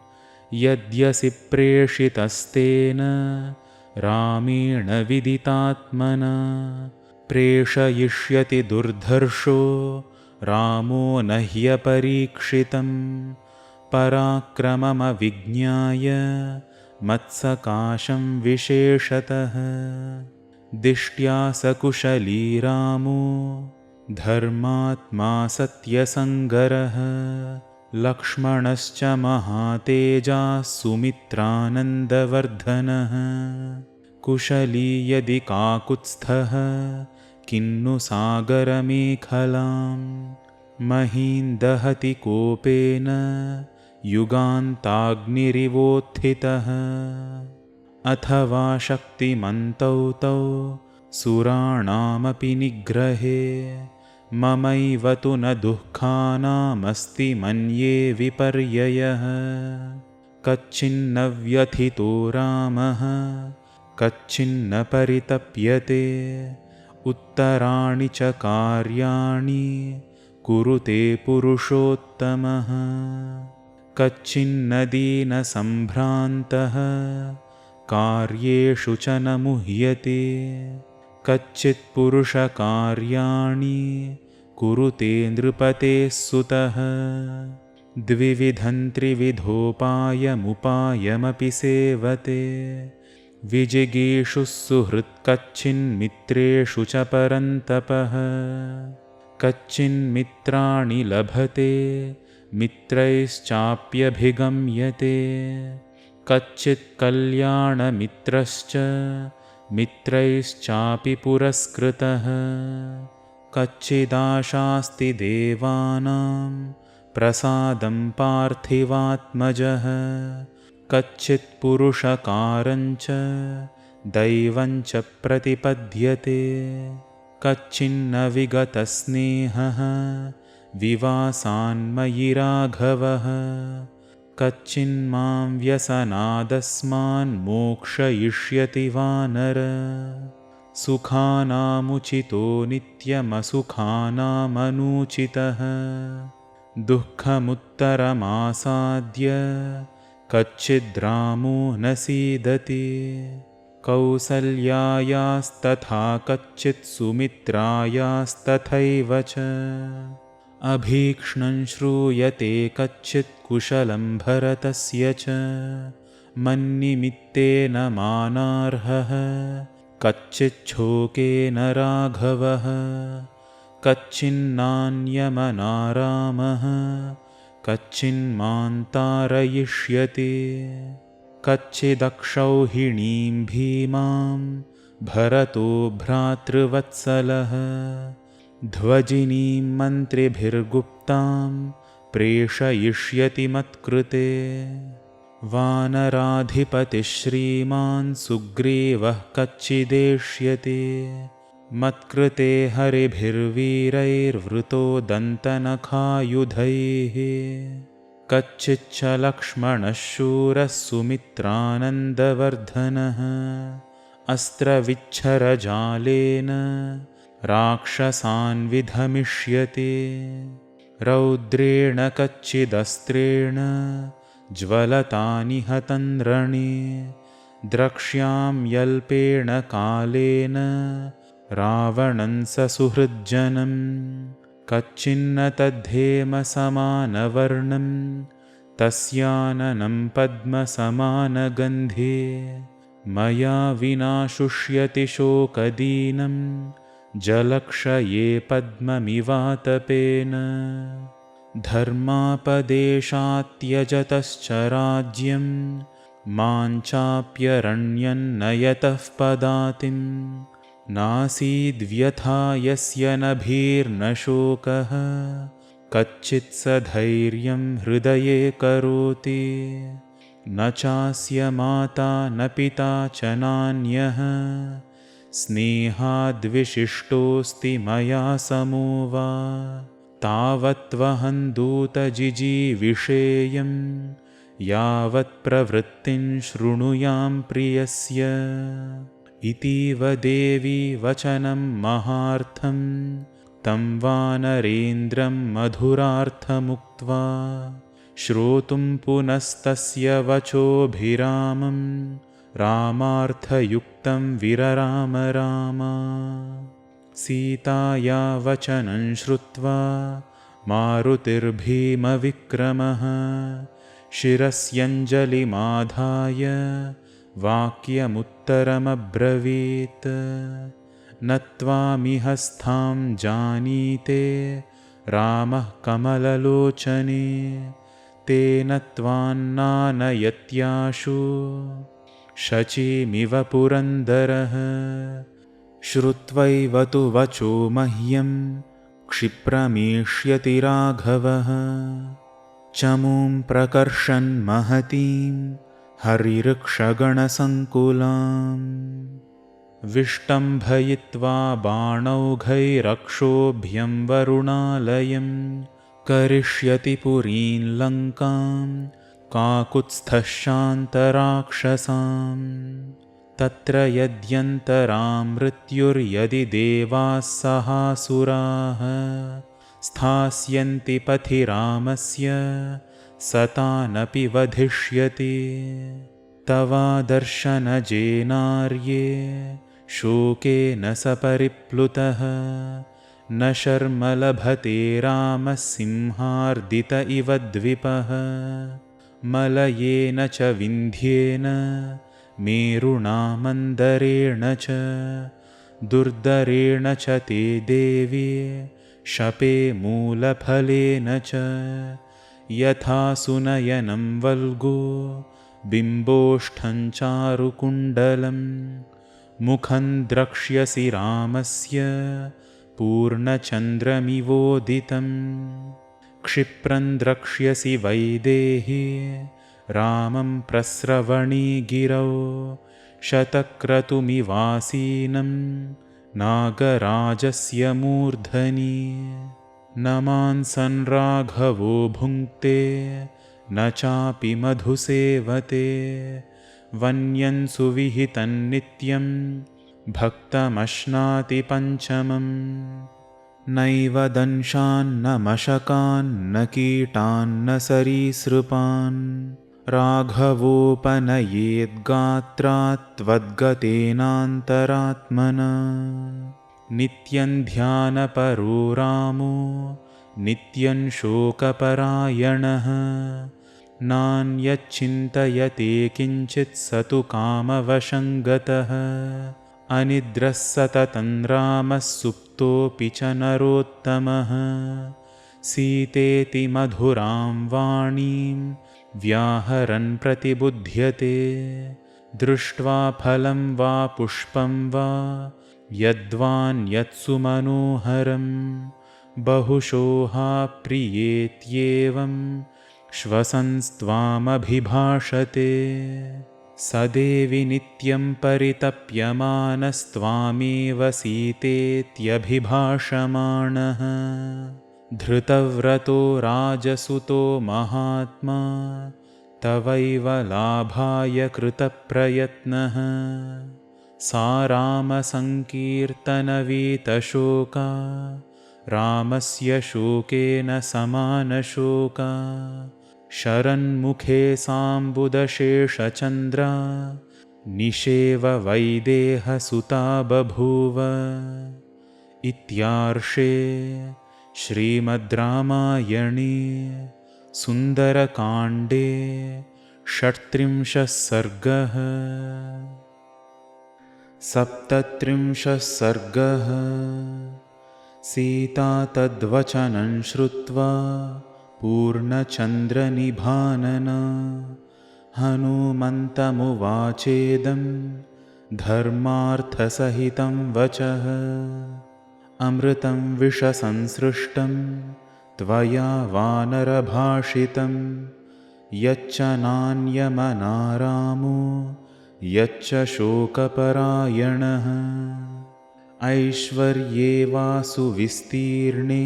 यद्यसि प्रेषितस्तेन रामेण विदितात्मना। प्रेषयिष्यति दुर्धर्षो रामो न ह्यपरीक्षितं। पराक्रममविज्ञाय मत्सकाशं विशेषतः। दिष्ट्या सकुशली रामो धर्मात्मा सत्यसङ्गरः। लक्ष्मणश्च महातेजा सुमित्रानन्दवर्धनः। कुशली यदि काकुत्स्थः किन्नु सागरमेखलां महीं दहति कोपेन युगान्ताग्निरिवोत्थितः अथवा शक्तिमन्तौ तौ सुराणामपि निग्रहे ममैव तु न दुःखानामस्ति मन्ये विपर्ययः कच्चिन्न व्यथितो रामः कच्चिन्न परितप्यते उत्तराणि च कार्याणि कुरुते पुरुषोत्तमः कच्चिन्न दीनसम्भ्रान्तः कार्येषु च न मुह्यते कच्चित् पुरुषकार्याणि कुरुते नृपतेः सुतः द्विविधं त्रिविधोपायमुपायमपि सेवते विजिगीषुः सुहृत्कच्चिन्मित्रेषु च परन्तपः कच्चिन्मित्राणि लभते मित्रैश्चाप्यभिगम्यते कच्चित् कल्याणमित्रश्च मित्रैश्चापि पुरस्कृतः कच्चिदाशास्ति देवानां प्रसादं पार्थिवात्मजः कच्चित् पुरुषकारञ्च दैवञ्च प्रतिपद्यते कच्चिन्न विगतस्नेहः विवासान्मयि राघवः कच्चिन्मां व्यसनादस्मान्मोक्षयिष्यति वानर सुखानामुचितो नित्यमसुखानामनूचितः दुःखमुत्तरमासाद्य कच्चिद्रामो न सीदति कौसल्यायास्तथा कच्चित् सुमित्रायास्तथैव च अभीक्ष्णं श्रूयते कच्चित् कुशलं भरतस्य च मन्निमित्तेन मानार्हः कच्चिच्छोकेन राघवः कच्चिन्नान्यमना रामः कच्चिन्मां तारयिष्यति कच्चिदक्षौहिणीं भीमां भरतो भ्रातृवत्सलः ध्वजिनीं मन्त्रिभिर्गुप्तां प्रेषयिष्यति मत्कृते वानराधिपतिः श्रीमान् सुग्रीवः कच्चिदेष्यति मत्कृते हरिभिर्वीरैर्वृतो दन्तनखायुधैः कच्चिच्च लक्ष्मणः शूरः सुमित्रानन्दवर्धनः अस्त्रविच्छरजालेन राक्षसान् विधमिष्यति रौद्रेण कच्चिदस्त्रेण ज्वलतानि हतन्रणे द्रक्ष्याम्यल्पेण कालेन रावणं ससुहृज्जनं कच्चिन्न तद्धेमसमानवर्णं तस्याननं पद्मसमानगन्धे मया विना शुष्यति शोकदीनं जलक्षये पद्ममिवातपेन धर्मापदेशात्यजतश्च राज्यं माञ्चाप्यरण्यन्नयतः पदातिं नासीद्व्यथा यस्य न भीर्न शोकः कच्चित् सधैर्यं हृदये करोति न चास्य माता न पिता च नान्यः स्नेहाद्विशिष्टोऽस्ति मया समो वा तावत्त्वहं दूतजिजीविषेयं यावत् प्रवृत्तिं शृणुयां प्रियस्य इतीव देवी वचनं महार्थं तं वानरेन्द्रं मधुरार्थमुक्त्वा श्रोतुं पुनस्तस्य वचोभिरामं रामार्थयुक्तं विरराम रामा सीताया वचनं श्रुत्वा मारुतिर्भीमविक्रमः शिरस्यञ्जलिमाधाय वाक्यमुत्तरमब्रवीत् न त्वामिहस्थां जानीते रामः कमललोचने तेन त्वान्नानयत्याशु शचीमिव पुरन्दरः श्रुत्वैव तु वचो मह्यं क्षिप्रमेष्यति राघवः चमूं प्रकर्षन् महतीं हरिऋक्षगणसङ्कुलाम् विष्टम्भयित्वा बाणौघैरक्षोभ्यं वरुणालयं करिष्यति पुरीं लङ्कां काकुत्स्थः शान्तराक्षसाम् तत्र यद्यन्तरां मृत्युर्यदि देवाः सहासुराः स्थास्यन्ति पथि रामस्य सतानपि वधिष्यति तवादर्शनजेनार्ये शोकेन स परिप्लुतः न शर्म लभते रामः सिंहार्दित इव द्विपः मलयेन च विन्ध्येन मेरुणा मन्दरेण च दुर्धरेण च ते देवी शपे मूलफलेन च यथा सुनयनं वल्गो बिम्बोष्ठं चारुकुण्डलं मुखं द्रक्ष्यसि रामस्य पूर्णचन्द्रमिवोदितं क्षिप्रं द्रक्ष्यसि वैदेही रामं प्रस्रवणी गिरौ शतक्रतुमिवासीनं नागराजस्य मूर्धनि न मांसन् राघवो भुङ्क्ते न चापि मधुसेवते वन्यं सुविहितं नित्यं भक्तमश्नाति पञ्चमम् नैव दंशान्न मशकान्न कीटान्न सरीसृपान् राघवोपनयेद्गात्रात् त्वद्गतेनान्तरात्मना नित्यं ध्यानपरो रामो नित्यं शोकपरायणः नान्यच्चिन्तयते किञ्चित् स तु कामवशं गतः अनिद्रः सततं रामः सुप्तोऽपि च नरोत्तमः सीतेति मधुरां वाणीं व्याहरन् प्रतिबुध्यते दृष्ट्वा फलं वा पुष्पं वा यद्वान्यत्सु मनोहरं बहुशोहा प्रियेत्येवं श्वसंस्त्वामभिभाषते स देवि नित्यं परितप्यमानस्त्वामेव सीतेत्यभिभाषमाणः धृतव्रतो राजसुतो महात्मा तवैव लाभाय कृतप्रयत्नः सा रामसङ्कीर्तनवीतशोका रामस्य शोकेन समानशोका शरन्मुखे साम्बुदशेषचन्द्रा निषेव वैदेहसुता बभूव इत्यार्षे श्रीमद् रामायणे सुन्दरकाण्डे 36 सर्गः 37 सर्गः सीता तद्वचनं श्रुत्वा पूर्णचन्द्रनिभानना हनुमन्तमुवाचेदं धर्मार्थसहितं वचः अमृतं विषसंसृष्टं त्वया वानरभाषितं यच्च नान्यमना रामो यच्च शोकपरायणः ऐश्वर्ये वा सुविस्तीर्णे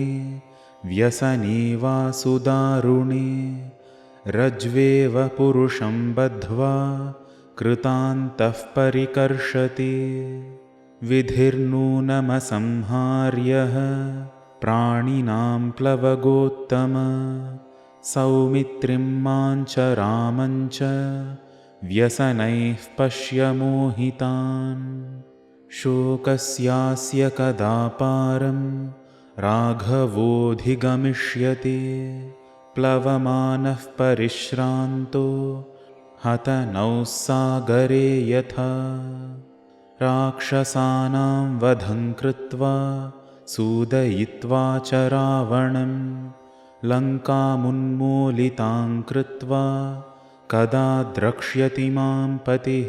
व्यसने वा सुदारुणे रज्वेव पुरुषं बद्ध्वा कृतान्तः परिकर्षति विधिर्नूनमसंहार्यः प्राणिनां प्लवगोत्तम सौमित्रिं मां च रामं च व्यसनैः पश्य मोहितान् शोकस्यास्य कदा पारं राघवोऽधिगमिष्यति प्लवमानः परिश्रान्तो हतनौ सागरे यथा राक्षसानां वधं कृत्वा सूदयित्वा च रावणं लङ्कामुन्मूलितां कृत्वा कदा द्रक्ष्यति मां पतिः।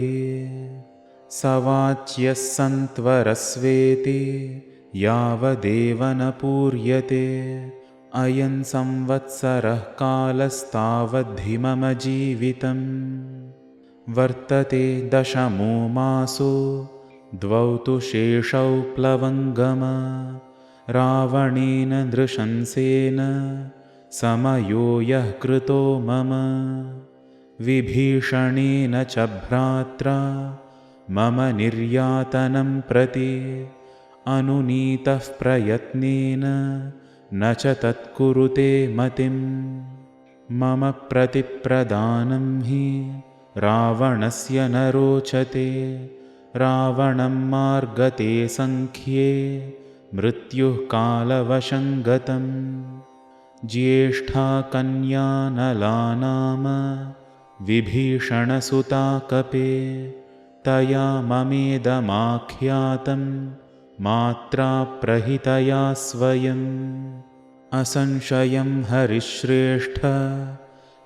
स वाच्यः सन्त्वरस्वेति यावदेव न पूर्यते। अयं संवत्सरः कालस्तावद्धि मम जीवितम्। वर्तते दशमो मासो द्वौ तु शेषौ प्लवङ्गम। रावणेन नृशंसेन समयो यः कृतो मम। विभीषणेन च भ्रात्रा मम निर्यातनं प्रति। अनुनीतः प्रयत्नेन न च तत्कुरुते मतिम्। मम प्रतिप्रदानं हि रावणस्य न रोचते। रावणं मार्गते संख्ये मृत्युः कालवशं गतम्। ज्येष्ठा कन्या नला नाम विभीषणसुता कपे। तया ममेदमाख्यातं मात्रा प्रहितया स्वयम्। असंशयं हरिश्रेष्ठ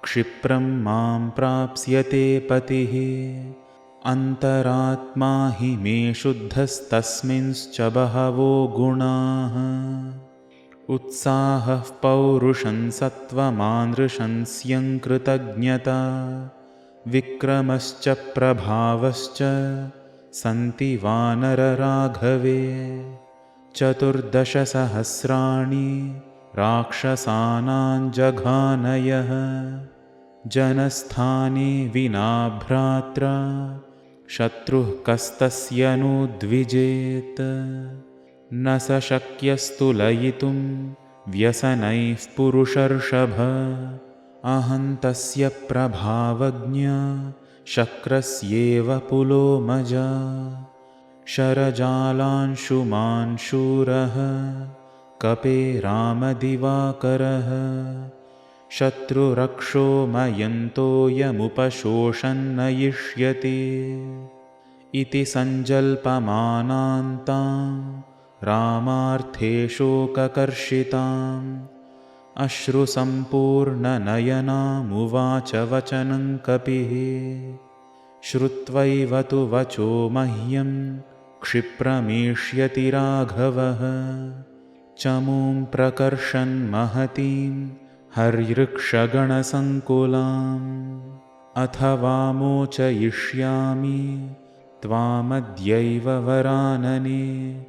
क्षिप्रं मां प्राप्स्यते पतिः। अन्तरात्मा हि मे शुद्धस्तस्मिंश्च बहवो गुणाः। उत्साहः पौरुषं सत्त्वमानृशंस्यं कृतज्ञता। विक्रमश्च प्रभावश्च सन्ति वानरराघवे। 14,000 राक्षसानां जघानयः। जनस्थाने विना भ्रात्रा शत्रुः कस्तस्य नु द्विजेत्। न स शक्यस्तुलयितुं व्यसनैः पुरुषर्षभ। अहं तस्य प्रभावज्ञा शक्रस्येव पुलोमजा। शरजालांशुमान् शूरः कपे रामदिवाकरः। शत्रुरक्षो मयन्तोऽयमुपशोषन् नयिष्यति। इति सञ्जल्पमानान्तां रामार्थे शोककर्षिताम्। अश्रुसम्पूर्णनयनामुवाच वचनं कपिः। श्रुत्वैव तु वचो मह्यं क्षिप्रमेष्यति राघवः। चमूं प्रकर्षन् महतीं हर्यृक्षगणसङ्कुलाम्। अथवा मोचयिष्यामि त्वामद्यैव वरानने।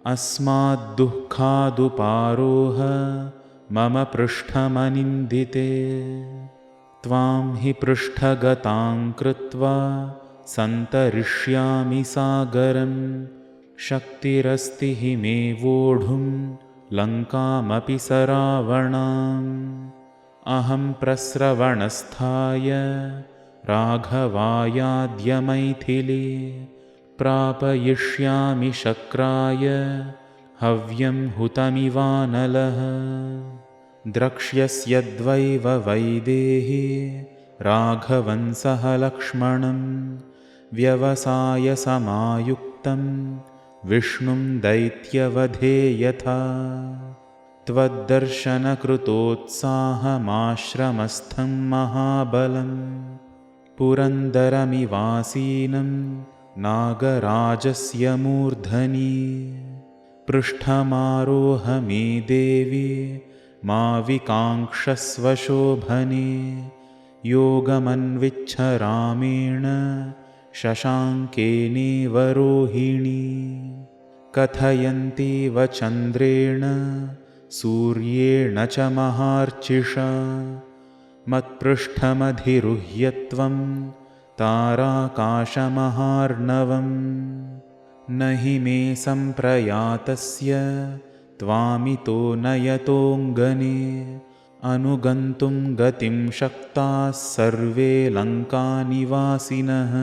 अस्माद्दुःखादुपारोह मम पृष्ठमनिन्दिते। त्वां हि पृष्ठगतां कृत्वा सन्तरिष्यामि सागरं। शक्तिरस्ति हि मे वोढुं लङ्कामपि स रावणाम्। अहं प्रस्रवणस्थाय राघवायाद्य मैथिली। प्रापयिष्यामि शक्राय हव्यं हुतमिवानलः। द्रक्ष्यस्यद्वैव वैदेही राघवं सह लक्ष्मणं। व्यवसायसमायुक्तं विष्णुं दैत्यवधे यथा। त्वद्दर्शनकृतोत्साहमाश्रमस्थं महाबलं। पुरन्दरमिवासीनं नागराजस्य मूर्धनि। पृष्ठमारोह मे देवी मा विकाङ्क्षस्व शोभने। योगमन्विच्छ रामेण शशाङ्केनेव रोहिणी। कथयन्तीव चन्द्रेण सूर्येण च महार्चिषा। मत्पृष्ठमधिरुह्य त्वं ताराकाशमहार्णवम्। न हि मे सम्प्रयातस्य त्वामितो नयतोऽङ्गने। अनुगन्तुं गतिं शक्ताः सर्वे लङ्कानिवासिनः।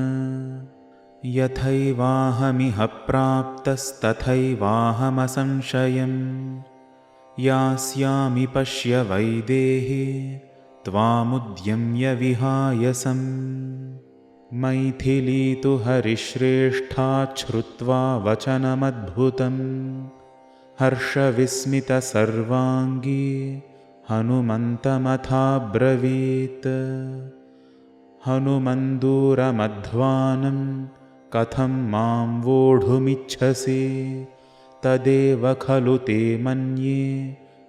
यथैवाहमिह प्राप्तस्तथैवाहमसंशयम्। यास्यामि पश्य वैदेही त्वामुद्यम्य विहायसम्। मैथिली तु हरिश्रेष्ठा श्रुत्वा वचनमद्भुतम्। हर्षविस्मितसर्वाङ्गी हनुमन्तमथाब्रवीत्। हनुमन्दूरमध्वानं कथं मां वोढुमिच्छसि तदेव खलु ते मन्ये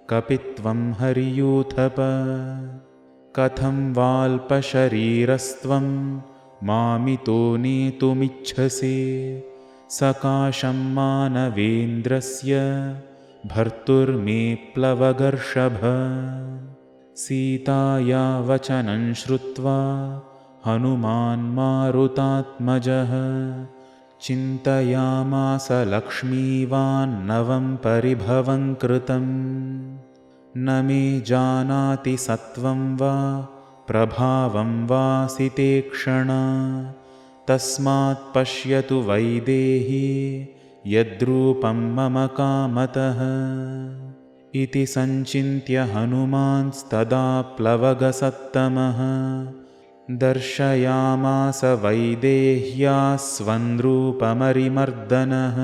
कपित्वं हरियूथप कथं वाल्पशरीरस्त्वं मामितो नेतुमिच्छसि सकाशं मानवेन्द्रस्य भर्तुर्मे प्लवगर्षभ सीताया वचनं श्रुत्वा हनुमान् मारुतात्मजः चिन्तयामास लक्ष्मीवान्नवं परिभवं कृतम् न मे जानाति सत्वं वा प्रभावं वासि तीक्ष्णा तस्मात् पश्यतु वैदेही यद्रूपं मम कामतः इति संचिन्त्य हनुमांस्तदा प्लवगसत्तमः दर्शयामास वैदेह्याः स्वनृपमरिमर्दनः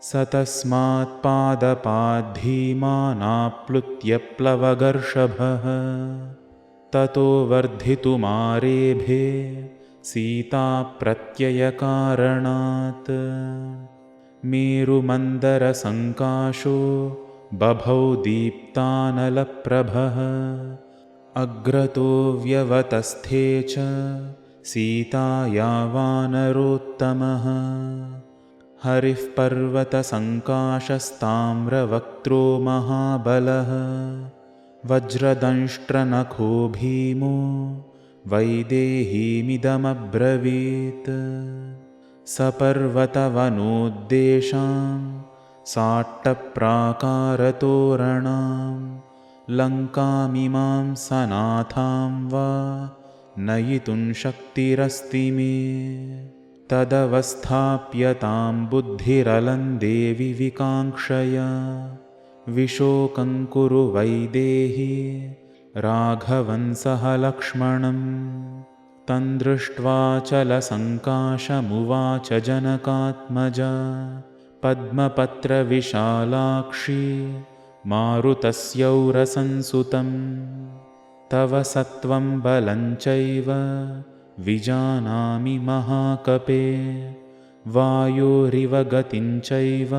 स तस्मात् पादपाद्धीमानाप्लुत्य प्लवगर्षभः ततो वर्धितुमारेभे सीताप्रत्ययकारणात् मेरुमन्दरसङ्काशो बभौ दीप्तानलप्रभः अग्रतो व्यवतस्थे च सीताया वानरोत्तमः हरिः पर्वतसङ्काशस्ताम्रवक्त्रो महाबलः वज्रदंष्ट्रनखो भीमो वैदेहीमिदमब्रवीत् सपर्वतवनोद्देशां साट्टप्राकारतोरणां लङ्कामिमां सनाथां वा नयितुं शक्तिरस्ति मे तदवस्थाप्यतां बुद्धिरलं देवि विकाङ्क्षया विशोकं कुरु वैदेही राघवं सह लक्ष्मणं तं दृष्ट्वा चलसङ्काशमुवाच जनकात्मजा पद्मपत्रविशालाक्षी मारुतस्यौरसंसुतं तव सत्वं बलं चैव विजानामि महाकपे वायोरिव गतिं चैव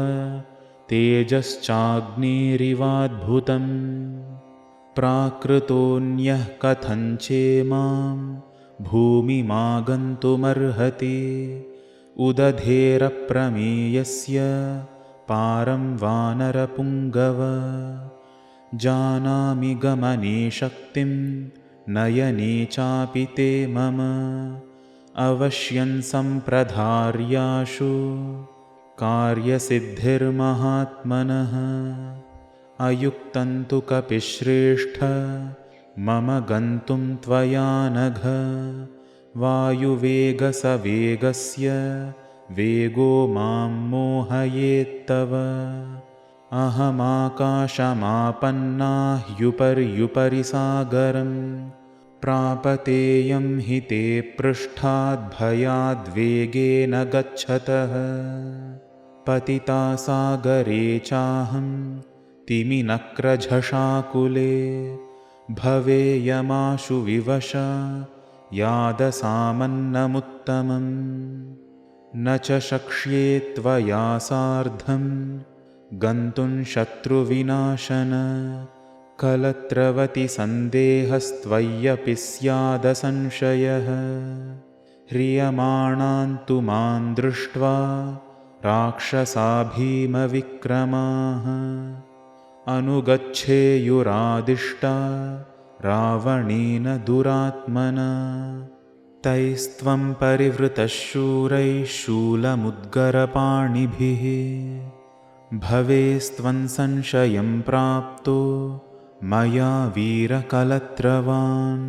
तेजश्चाग्निरिवाद्भुतम् प्राकृतोऽन्यः कथञ्चेमां भूमिमागन्तुमर्हति उदधेरप्रमेयस्य पारं वानरपुङ्गव जानामि गमने शक्तिं नयने चापि ते मम अवश्यं सम्प्रधार्याशु कार्यसिद्धिर्महात्मनः अयुक्तं तु कपिश्रेष्ठ मम गन्तुं त्वया नघ वायुवेगसवेगस्य वेगो मां मोहयेत्तव अहमाकाशमापन्ना ह्युपर्युपरि सागरं प्रापतेयं हि ते पृष्ठाद्भयाद्वेगेन गच्छतः पतिता सागरे चाहं तिमिनक्रझषाकुले भवेयमाशु विवशा यादसामन्नमुत्तमम् न च शक्ष्ये त्वया सार्धं गन्तुं शत्रुविनाशन कलत्रवति सन्देहस्त्वय्यपि स्यादसंशयः ह्रियमाणान् तु मां दृष्ट्वा राक्षसा भीमविक्रमाः अनुगच्छेयुरादिष्टा रावणेन दुरात्मना तैस्त्वं परिवृतः शूरैः शूलमुद्गरपाणिभिः भवेस्त्वं संशयं प्राप्तो मया वीरकलत्रवान्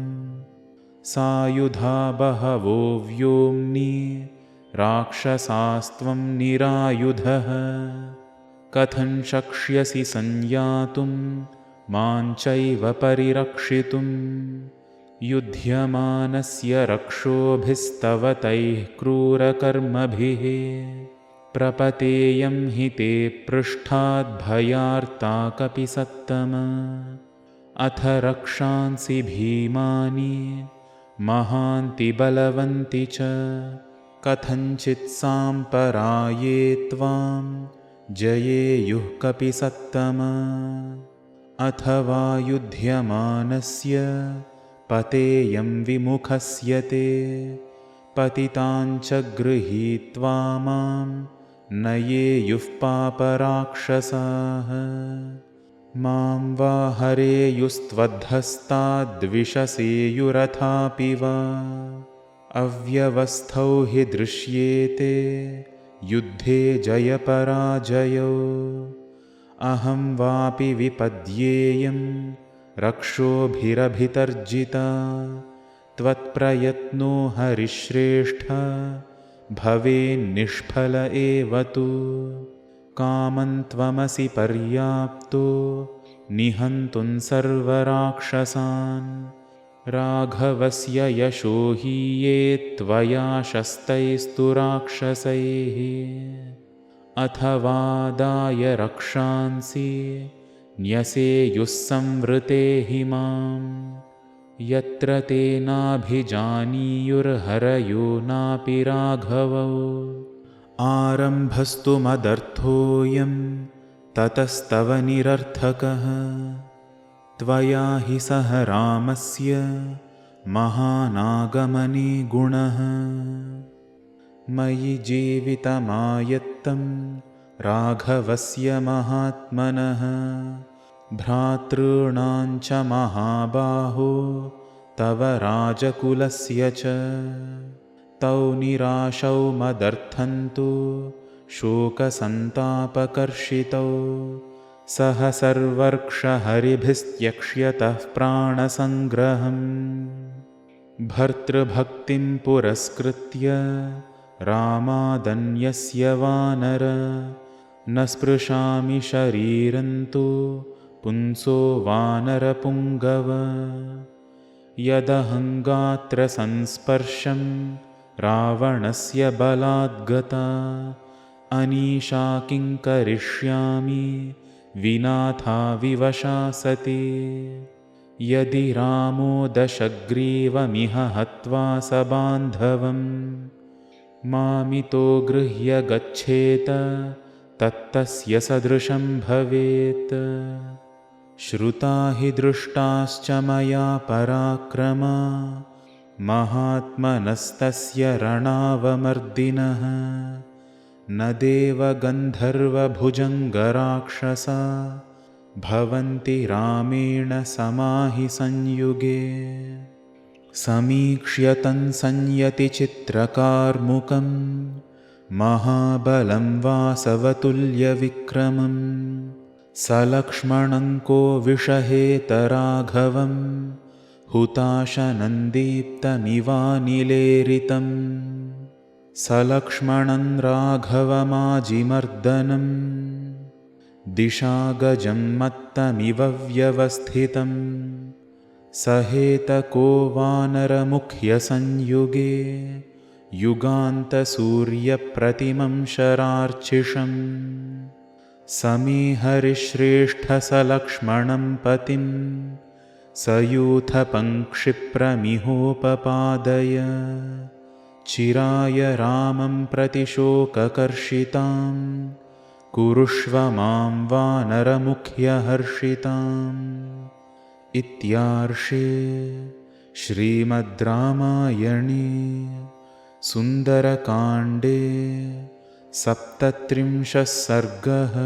सायुधा बहवो व्योम्नि राक्षसास्त्वं निरायुधः कथं शक्ष्यसि संयातुं मां चैव परिरक्षितुं युध्यमानस्य रक्षोभिस्तव तैः क्रूरकर्मभिः प्रपतेयं हि ते पृष्ठाद्भयार्ता कपिसत्तम अथ रक्षांसि भीमानि महान्ति बलवन्ति च कथञ्चित् साम्पराये त्वां जयेयुः कपिसत्तम अथवा युध्यमानस्य पतेयं विमुखस्य ते पतिताञ्च गृहीत्वा मां नयेयुः पापराक्षसाः मां वा हरेयुस्त्वद्धस्ताद्विषसेयुरथापि वा अव्यवस्थौ हि दृश्येते युद्धे जयपराजयौ अहं वापि विपद्येयं रक्षोभिरभितर्जिता त्वत्प्रयत्नो हरिश्रेष्ठ भवेन्निष्फल एव तु कामं त्वमसि पर्याप्तो निहन्तुं सर्वराक्षसान् राघवस्य यशो हि ये त्वया शस्तैस्तु राक्षसैः अथवादाय रक्षांसि न्यसेयुः संवृते हि माम् यत्र ते नाभिजानीयुर्हरयो नापि राघवौ आरम्भस्तु मदर्थोऽयं ततस्तव निरर्थकः त्वया हि सह रामस्य महानागमने गुणः मयि जीवितमायत्तं राघवस्य महात्मनः भ्रातॄणां च महाबाहो तव राजकुलस्य च तौ निराशौ मदर्थन्तु शोकसन्तापकर्षितौ सह सर्वर्क्षहरिभिस्त्यक्ष्यतः प्राणसङ्ग्रहम् भर्तृभक्तिं पुरस्कृत्य रामादन्यस्य वानर न स्पृशामि शरीरन्तु पुंसो वानरपुङ्गव यदहङ्गात्रसंस्पर्शं रावणस्य बलाद्गता अनीशा किं करिष्यामि विनाथा विवशा सती यदि रामो दशग्रीवमिह हत्वा सबान्धवं मामितो गृह्य गच्छेत तत्तस्य सदृशं भवेत् श्रुता हि दृष्टाश्च मया पराक्रमा महात्मनस्तस्य रणावमर्दिनः न देवगन्धर्वभुजङ्गराक्षसा भवन्ति रामेण समाहि संयुगे समीक्ष्य तं संयतिचित्रकार्मुकं महाबलं वासवतुल्यविक्रमं सलक्ष्मणं को विषहेतराघवं हुताशनन्दीप्तमिवानिलेरितं सलक्ष्मणं राघवमाजिमर्दनं दिशागजं मत्तमिव व्यवस्थितं सहेतको वानरमुख्यसंयुगे युगान्तसूर्यप्रतिमं शरार्चिषम् समे हरिश्रेष्ठसलक्ष्मणं पतिं सयूथपङ्क्षिप्रमिहोपपादय चिराय रामं प्रतिशोककर्षितां कुरुष्व मां वानरमुख्यहर्षिताम् इत्यार्षे श्रीमद् रामायणे सुन्दरकाण्डे 37 सर्गः।